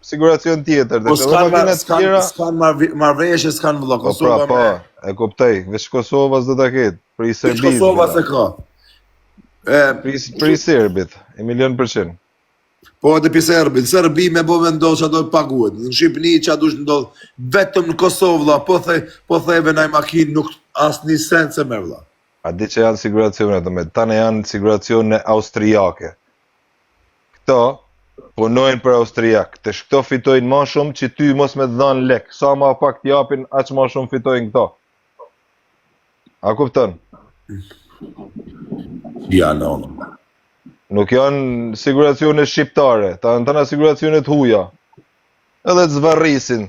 siguracion tjetër. Po s'kan marrëveshje, s'kan vëlla, Po Kosova pra, po, e kuptoj, veç Kosovas do ta ketë, për i Serbit. Kosova se ka. Për i Serbit, 1.000.000%. Po edhe pi Serbi me bo vendos që do të paguhet. Në Shqipëni që dush ndodh vetëm në Kosovë, vlla, po theve naj makinë nuk asë një cent se me vlla. A di që janë siguracionet, tane janë siguracione austrijake. Këto punojnë për austrijak, të shkëto fitojnë ma shumë që ty mos me të dhanë lek. Sa ma pak t'japin, aq ma shumë fitojnë këto. A kupton? Ja, no. Nuk janë siguracione shqiptare, ta në tëna siguracione të huja. Edhe të zvarrisin,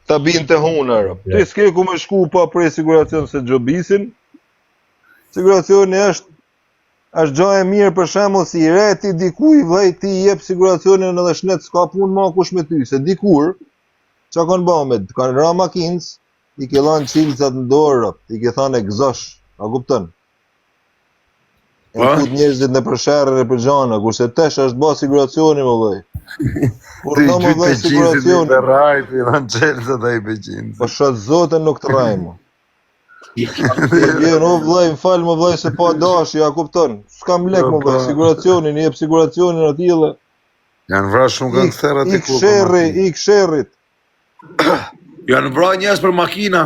ta bin të hunar. Ti s'ke ku me shku pa prej siguracion se gjobisin. Siguracioni është gja e mirë për shembull si i reti dikuj vllai ti jep siguracionin edhe shnet s'ka punë ma kush me ty, se dikur çka kanë bëmë, kanë ra makinës, i ke lanë çilcat në dorë, i ke thënë e gëzosh, a kupton? E fut njerëzit në përsherrën e për gjana, kurse tesh është bë siguracioni më vllai. Kur do më vllai siguracioni të rajt, i dhanë çelësat ai peqinës. Po shat zotën nuk të rajmë. O vllai, më fal më vllai se pa dashi, a kupton? S'kam lek më vllai, siguracionin, i jep siguracionin atilla. Janë vrarë shumë gangsterë aty ku. Ik sherrit. Janë vrarë njerëz për makina.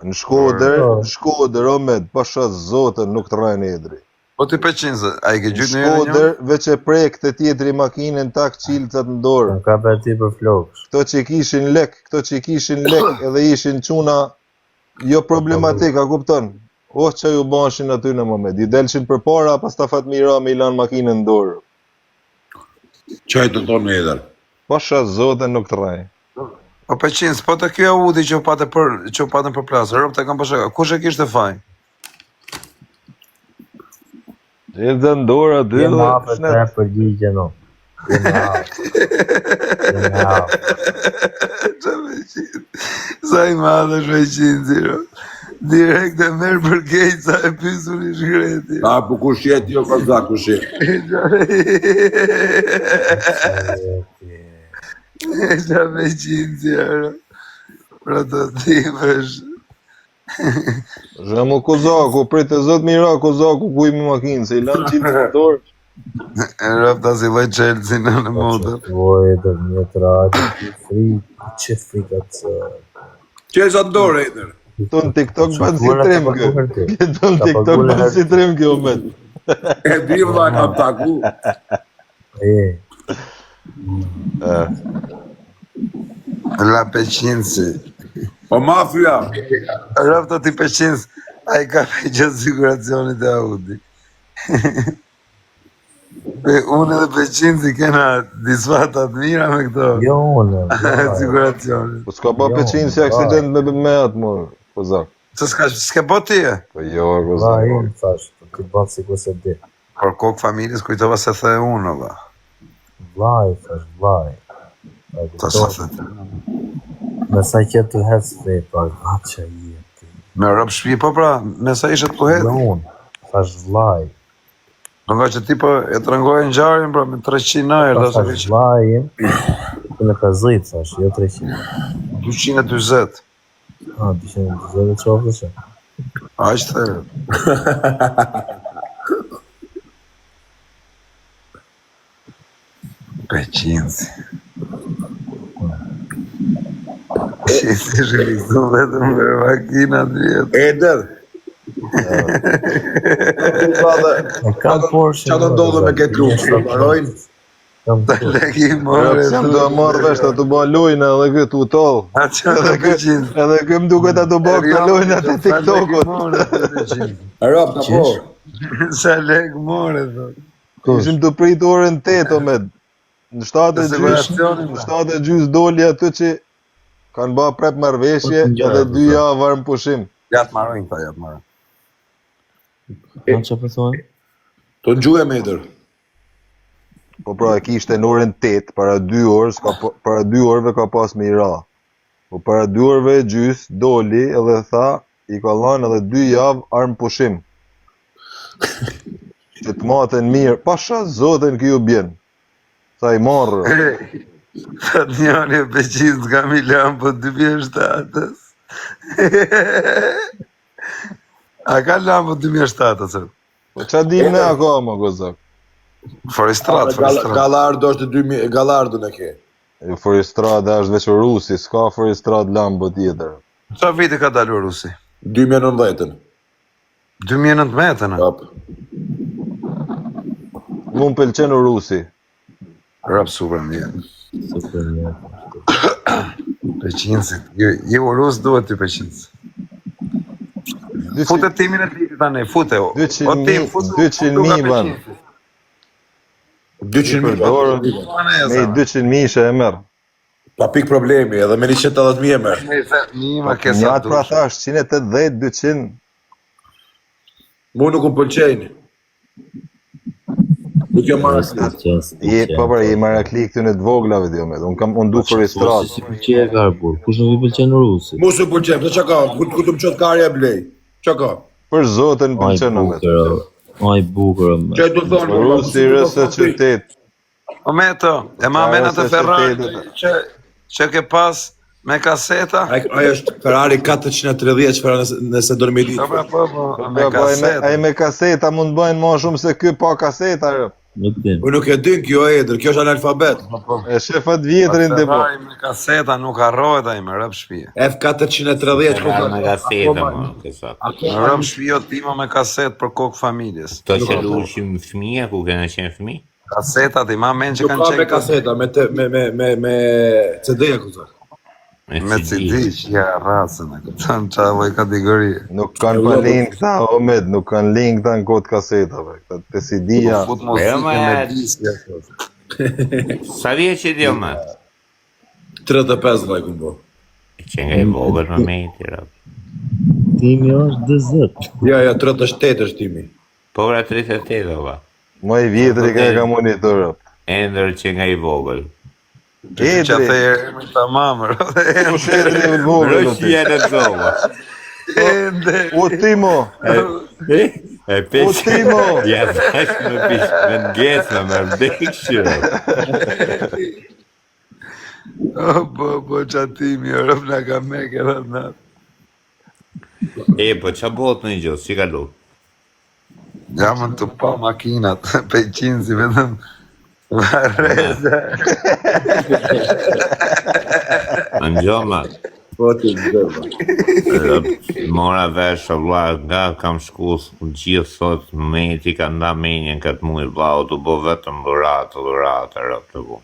Në Shkodër, Omed, pasha zotën nuk të rajnë edri. Po ti peqinës, a i ke gjytë një Shkodër, veç e prek të tjetri makinën tak qilcat në dorë. Ka për ti për flokës. Këto që kishin lek edhe ishin quna jo problematik, a kupton? Që ju bashin aty në moment. I delshin për para, pas ta fat mira me i lanë makinën në dorë. Qaj të tonë me edher. Pasha zotën nuk të rajnë. Po peqinës, po të kjo udi që u patën për plasë, rëpë të kam përshaka, kush e kishtë fajnë? Edhe në dorë aty dhe shnet. Jema për përgjigje no. Sa i madhe shveqinë, ziro. Direkt e merë për kejtë sa e pysu një shkreti. A, po kush jetë jo ka kush jetë. E qa veqinë, ziro. Prototipësh. Zhamu Kozaku, pritë zot mira Kozaku ku imi makinë, se i lanë qimë të dorë. E rëpta si loj Chelsea në modër. Voj, dhe një të rajtë, që frikat së... Që e zatë dorë, Eder? Këto në TikTok bënë si trim kë. Këto në TikTok bënë si trim kë, Omed. E di vëlla kam taku. La peqinësi. O mafia. Rëpta ti peqinës, a i ka pe që siguracionit e Audi. Unë dhe peqinësi kena disfatat mira me këto. Jo, unë. Siguracionit. Po s'ka pa peqinësi aksident me atë, mor, Kozak. S'ke po ti e? Po jo, Kozak. Va, inë, thash, po ti batë si ku se di. Por kokë familjes kujtova se the unë, va. Vlaj, thash, vlaj. Ta sa the ti. Me sa që të hecë dhe, pa, atë që i e ti. Me rëpë shpi, po pra, me sa ishe të kuhet? Jo, unë, thash, vlaj. Do nga që ti po e të rëngojë në gjarin, pra, me 300 najer, Pa thash, vlajin, kënë ka zëjtë, thash, jo 300. 220. 220 që ofë që? A që të Peqinësi. Qisi shkëlistu vetëm për makinat vjetë. Eder. Kam Porsche. Qa do ndodhe me këtë grupë? Së marojnë? Ta leki more. Sem do marrë vesh të të ba lojnë edhe këtë u tolë. A që të peqinës. Edhe këm duke të ba këtë lojnë atë TikTokut. Arab të po. Sa lek more, thot. Ishim të pritë orën 8, Omed. Në 7 e gjys doli atë që kanë ba prep marveshje edhe 2 javë varmë pushim. Ja të marojnë ta, ja të marojnë. Në që përthojnë? Të në gjuhe me Eder. Po pra e kishte në orën 8, para 2 orëve ka pas me i ra. Po para 2 orëve e gjys doli edhe tha i ka lanë edhe 2 javë armë pushim. Që të maten mirë, pasha zotën kjo bjenë. Sa i marrë. Sa të njani e peqinës ka mi lamë po 2007-ës. A ka lamë po 2007-ës? Po qa dim ne akoma, Kozak? Forestrat. Galardo është 2000, Galardo në ke. Forestrat është veç Rusi, s'ka Forestrat lamë po tjetër. Qa viti ka dalë Rusi? 2019. 2019? Kap. Mu më pëlqenë Rusi. Rap super mjetë. Super një. Peqinësit. Je u Rusë duhet ty peqinës. Futet timin e ti, Peçinti tani, fute. O 200.000 ban. 200.000 Me 200.000 që e merr. Pa pik problemi, edhe me 170.000 e merr. Një kesa Njat pra thash 180, 200. Mu nuk më pëlqejnë. Nuk jam marrë Po pra, i marakli këty në të voglave dhe me. Unë du për istrat. Si pëlqej e karbur, kush nuk i pëlqen rusi? Mu se pëlqejnë, që ka? Ku të më qëtë karja blej? Që ka? Për zotën pëlqen në me. Ai bukur me. Që du thonë? Rusi rësë qytet. O me të, e ma menat e Ferrari që ke pas me kaseta? Ajo është Ferrari 430 çfarë nëse do me ditë. Me kaseta. Ai me kaseta mund bëjnë ma shumë se ky pa kaseta. Po nuk e din kjo Edër, kjo është analfabet. E shefat vjetrin dhe po. Ferrari me kaseta nuk harrohet ai me rëp shtëpi. F430 Me kaseta, më, kësa. Rëp shtëpi o tima me kaset për kokë familjes. To që lushim fëmija, ku kena qenë fëmi? Kasetat i ma men që Nuk kanë ka me qenë kaseta, me CD-ja këtu. me CD që ja rrasën e këtën qavoj kategori. Nuk kanë pa link këta, Omed, nuk kanë link këta në kod kasetave. Këta të CD-ja. Fut muzike me diskja. Sa vje që dio më? 35 vaj ku bo. Që nga i vogër më me i tira. Timi është 20. Ja, 38 është timi. Po vra 38 ova. Ma i vjetri ka monitorë. Endër që nga i vogër. Që Edri, the e ta mamër. ku shedri e vogël. Rëshqia në zova. O Timo, E pesh. O Timo! Ja thash me pish, me ngesë, me vdekshë. Po qatimi, rëp nga ka me këtë natë. E, po qa bot në i gjosë, që ka lu? Jamën të pa makinat, peqinë si vetëm vareza. Në gjoma, Po ti mora vesh o vla, nga kam shku gjithë sot, me ti ka nda menjen këtë mujë vla, o të bo vetëm dhuratë, rëp të bu.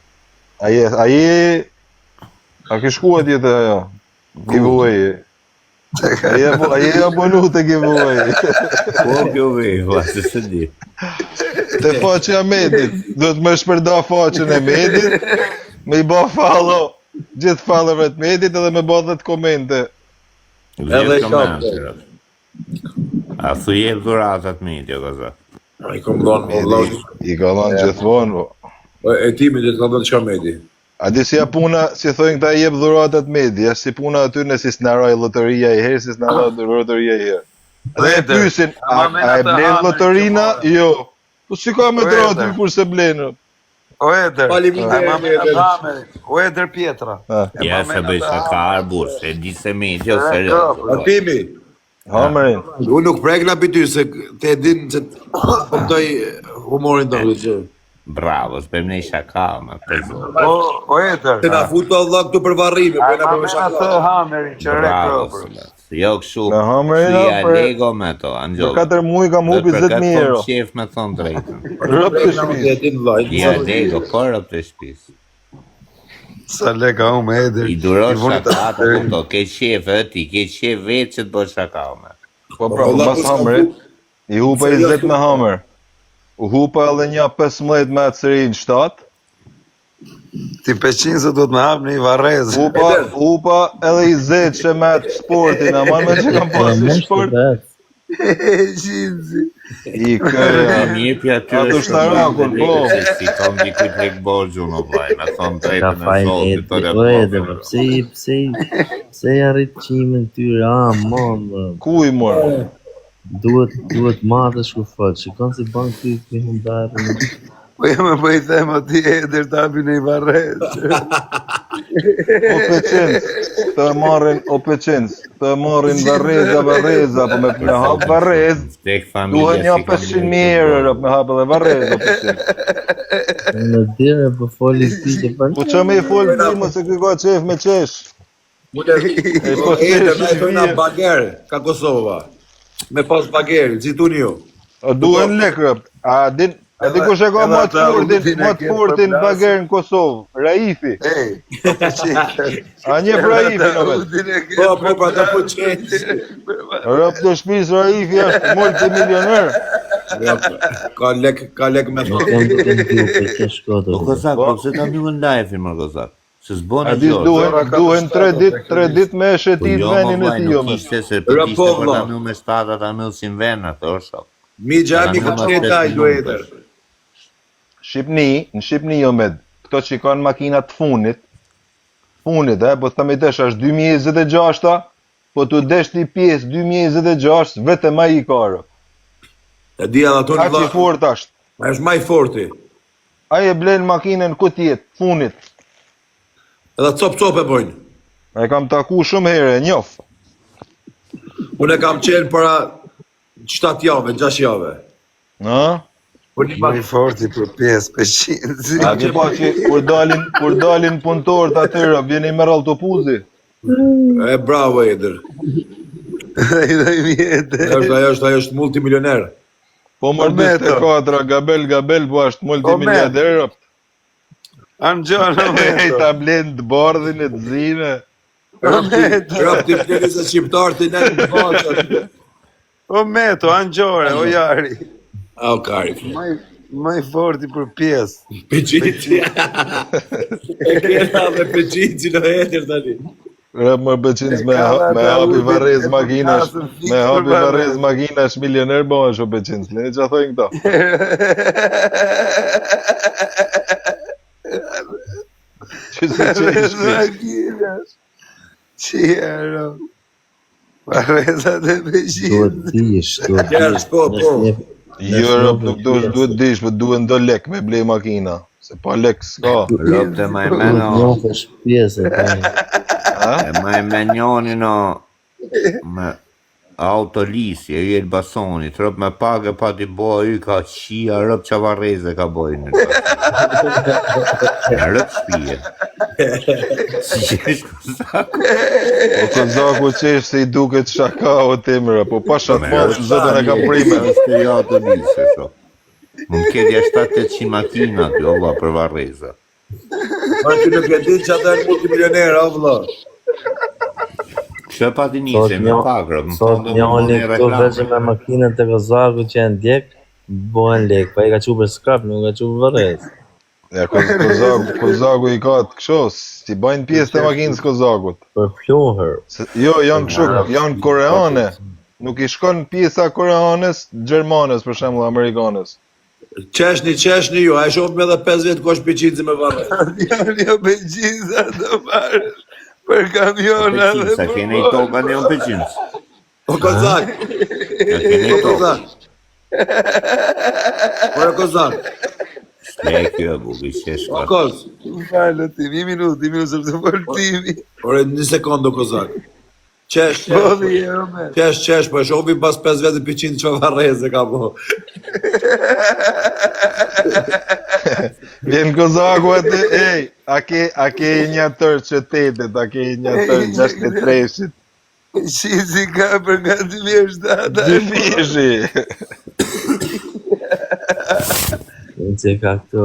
Aje, a ke shkuat jetë ajo? Giveaway. Aje abonu të giveaway. Po kjo vej, vla, se se di. Te faqja Medit, do të më shpërda faqen e Medit, me i ba follow gjithë followerët të Medit edhe me ba 10 komente. Edhe komente, rëp. A thu jep dhuratat me tjo, këza. I kom dhonë, I ka dhanë gjithmonë, po. e timi dhe të ka dhonë qka medi. A di si ja puna, si thojnë këta jep dhuratat Medi, është si puna aty në si snaroj loteria i herë, si snaroj loteria i herë. Dhe e pysin, a e blen lotorina? Jo. Po si ka me drati kur se blenë? O Eder, o Eder Pietra. Ja se bëj shaka arbur, se di se me tjo serios. A timi, Hamerin. unë nuk prekna për ty, se te din që pëmtoj humorin të gjithë. Bravo, s'bëm ne shaka, më pezo. O Eder. Se na futu Allah këtu për varrime, po e na për Atë shaka. hamerin që Bravo, rekropër. jo këshu, Me Hamerin, shia për- lego me to, Për Angelo. 4 muj kam hupi 10.000 euro. Shef me thonë drejtën. Rëp të shpis. E din vllaj. Ja lego, por të shpis. Sa leka ume Eder. I duro shaka, të kupto, ke qef e ti, ke qef vetë që të bësh shaka me. Po pra, pas Hamerit, i hupa 20 me Hamer. U hupa edhe një 15 me atë sëri në 7. Ti peqinë se do të me hapë në i varez. Hupa edhe 20 që me atë sportin, a man me që kam pasi sport. Shqinësi. I kërë. Një pja ty Ato shtarakun, po. Si kom dikujt lek borgju në vlaj, me thonë Ka drejtën e fajn zotit, të Edi, o Edi, pse i arrit qimin tyre, man, Ku i morë? duhet madhësh ku fal, shikon si ban ty hundarë. Po jeme po i them ati Eder të hapi në i varez. O peqenës, të marrin vareza, po me hap varez, Tek duhe familja një 500.000 euro me hap edhe varez, o peqenës. Në dire për foli ti që për Po që me i folë timo se këj ka qef me qesh. Po Eder, na e thojna bager, ka Kosova. Me pas bageri, cituni ju. A duhen lekrë, a din, Edhe kush e ka më të fortin bager në Kosovë, Raifi. A një Raifi në vetë? Po, pa të po qenë. Rëp të shpisë Raifi është multimilioner. Ka lek me Nuk jam duke në pju për të shkotë. Po Kozak, po pse ta mbyllen live-in më Kozak? Se s'bën A e dis gjë. duhen 3 dit me shetit venin e ti jo me. Ishte se për ishte për ta mbyll me shtata, ta mbyll si ven ato është. Mi gjami ka qeta i duhetër. Në Shqipni jo med, këto që kanë makinat funit, po të me desh është 2026, po të desh t'i pjesë 2026, vetëm ma i karë. E di edhe ato Ka që i fort ashtë. Ma është maj forti. Aje blenë makinën këtë jetë, funit. Edhe cop e bojnë. E kam taku shumë herë, njof. Unë e kam qenë para 7 jave, 6 jave. Na? Më i forti për 5%. A ke pa që kur dalin punëtorët atyra, vjeni me rallë topuzi? E bravo Eder. Ajo është multimilioner. Po më 24, gabel, po është multimiliarder. Anë Ta blenë të bardhin e të zime. Rap t'i flenis e shqiptar t'i në të baqë. O Meto, anë gjore, o jari. O kari. Më i forti për pjesë. Pëqici. E kena me pëqici në Eder tani. Rëp më bëqins me hapi varez makinash, milioner bëhen shumë bëqins, lini që a thojnë këta. Që si që i shpish. Qiro. Varezat e pëqinë. Duhet dish, Kjerës, po. Jo, rëp nuk duhet dish, për duhet ndo lek me blej makina. Se pa lek s'ka. Rëpte ma i Duhet meno. njofesh pjesë E ma i menjoni no me autolisje, i Elbasonit, rëp me pagë pa t'i bo y ka qia, rëp që vareze ka bojnë. Rëp shpije. Si që është Kozak? Po Kozaku qesh se i duket shaka o temra, po pa shatmat zëtën e kam prime. Është jo autolisje, sho. Më m'kedja 700 makina t'jo, vla, për vareza. Ma që nuk e din që ata e multimilioner, o vla. Kështë pa t'i njëse me pagrë, më Sot thonë njoni këto veç me makinën të Kozaku që e ndjek, bëhen lek, pa i ka quber skrap, nuk ka quber varez. Ja, Kozaku i ka të këshos, si bajnë pjesë të makinës Kozakut. Për pluhër. Jo, janë këshu, janë koreane. Nuk i shkon pjesa koreanes, gjermanes, për shembull, amerikanes. Qeshni ju, a e shumë me dhe 5 vjetë kosh pëqici me varre. Jo pëqinësa të marrësh për kamiona dhe Peqinsa, kene i toka një peqins. O Kozak. Kene i toka. O Kozak. Shte kjo e buki O sheshka. Koz. Falë ti, një minutë, sepse foltimi. Ore, një sekondo Kozak. Qesh, Bodi e Romet. qesh, po e shofi pas 5 vjetë pëqinë që varreze ka po. Vjen Kozaku atë, ej, a ke një tërë qëtetet, a ke një tërë 63-shit. Shizi ka për nga 2007. Dy fishi. Në që ka këto.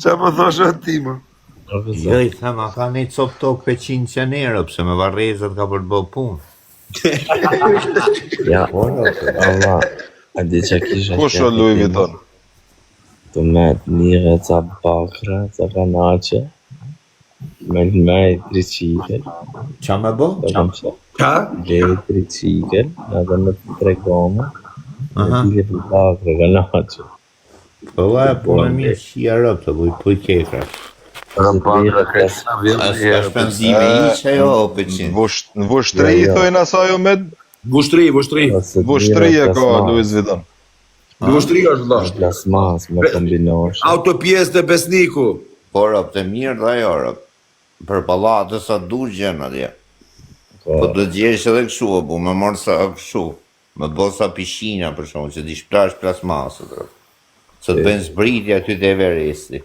Qa po thosh o ti, mo? Jo, i thema, ka një cop tok peqin që nërë, pëse me varrezat ka për të bë punë. Ja, Allah, a di që kisha Kush o Louis Vuitton? të met njëre ca bakra, ca kanache, me lmej 3 qikel, Qa me bo? të kam që Ka? gjej 3 qikel, edhe me 3 gome, me Aha. tike për bakra, kanache. Po e, po me mirë shia rëpë të buj, puj kekra. Ska shpenzime i që jo, peqin. Në vushtri i thojnë asaj o med? Vushtri. Vushtri e ka Louis Vuitton. Vushtri është vla. Plasmas me kombinosh. Autopjesë të besniku. Po rëpë të mirë dhe jo rëpë. Për palatës sa du gjenë atje. Po të gjesh edhe këshu, po me morë sa këshu. Me bo sa pishina për shumë, që di shplash plasmasët rëpë. Se të bëjnë zbritja aty të Everesti.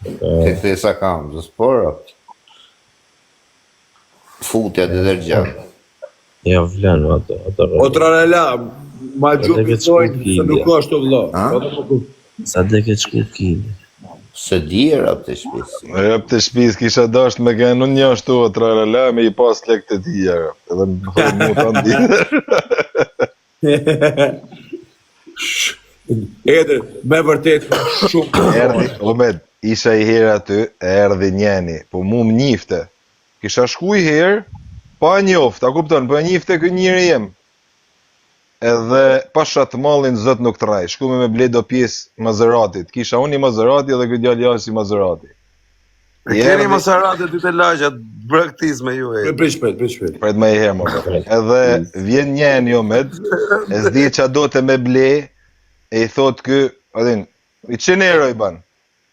Të këtë sa kam, të sporë. Futja të dërgjanë. Ja vlen ato. O tranela, Ma gjuptojnë se nuk është vëlla. Sa dhe ke shku kili? Se di rap të shpis. Rap të shpis kisha dasht me gënë unë një ashtu o tralala me I pas lek të tia rap. Edhe më thërë mu të ndihër. Edër, me vërtet shumë. Erdi, Omed, isha I herë aty, erdi njeni, po mu më njifte. Kisha shku I herë, pa njoft, a kupton, pa njifte kë njëri jem. Edhe pasha të mallin zot nuk traj, shku me ble do pjesë Mazeratit. Kisha unë I Mazerati edhe këtë djalë jashtë I Mazerati. Keni Maserati ty të lagja braktis me ju e. Prish shpejt. Pret më I herë më po. Edhe vjen njeni Omed, e s'di qa do të me ble, e I thot kë, adin, I qenë euro I ban.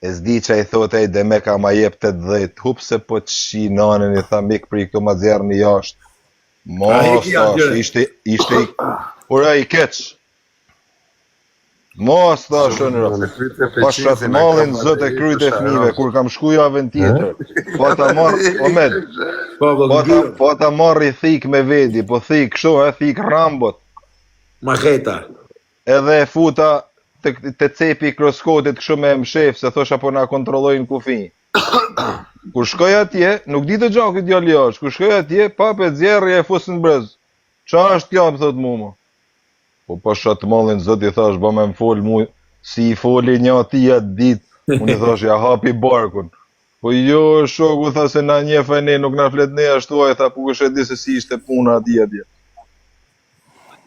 E s'di qa I thot e dhe me ka ma jep 80, hup se po të shi nanën I tha mik pri këto ma zjerë një jashtë. Mos tash, ishte ura I keq. Mos tash në pashat mallin zot e kryt e fmive, kur kam shku javën tjetër. Po ta marr, Omed, po ta marr I thik me vedi, po thik kështu, thik Rambot. Maketa. Edhe e futa të cepi kroskotit kështu me mshef, se thosha po na kontrollojnë kufi. Kur shkoj atje, nuk di të gjau këtë djali jashtë, kur shkoj atje, papet zjerri e fusën brez. Qa është kjo, më thot mu? Po pasha të mallin zot I thash, ba me më fol mu, si I foli një ati atë dit, unë I thash, ja hapi barkun. Po jo, shoku, tha se na njefa ne, nuk na flet ne ashtu, e tha, po kështë e di se si ishte puna atje.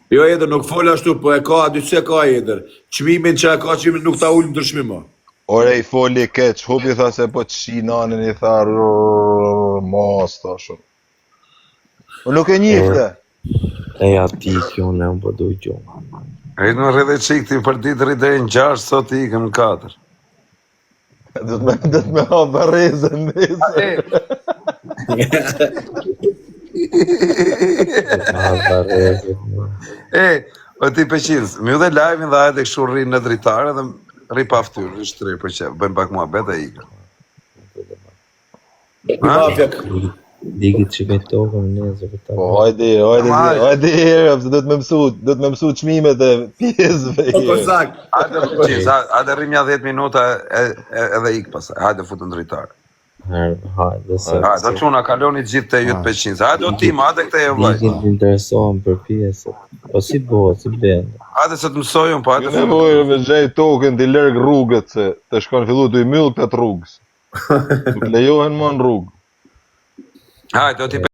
Jo Edër, nuk fol ashtu, po e ka, dy që ka Edër. Çmimin që e ka, çmimin nuk ta ullë në dërshmim ma. Ore I foli keq, hupi tha se po të shi nanin I tha, mos, thashun. Po nuk e njifte. E ati kjo në më përdu I gjohë. Rritë në rrëdhe qikti për ditë rritë e në 6, sot I këm 4. Dhe të me ha barezën nëse. O ti peqinës, mi u dhe live-in dhe ajde kështu rrinë në dritare dhe rri pa ftyrë, është rri për qef, bëjnë pak mua bet e ikë. Digit që këtë tokën nëzë këta. Po hajde herë, se do të me mësu çmimet e pjesëve. Hajde rrimja 10 minuta edhe ikë pasaj, hajde futë në dritare. Hajde, quna kaloni gjithë të jutë peqinës, hajde o tim, hajde këte e vlaj. Digit të interesohen për pjesët, po si bëhet, si bëndë. Hajde se të mësojnë, po hajde futë. Nevojë me gjej tokën të lërgë rrugët, se të shkon fillu të I myllë këtë rrugës. Nuk lejohen më në rrugë. Hajde, o ti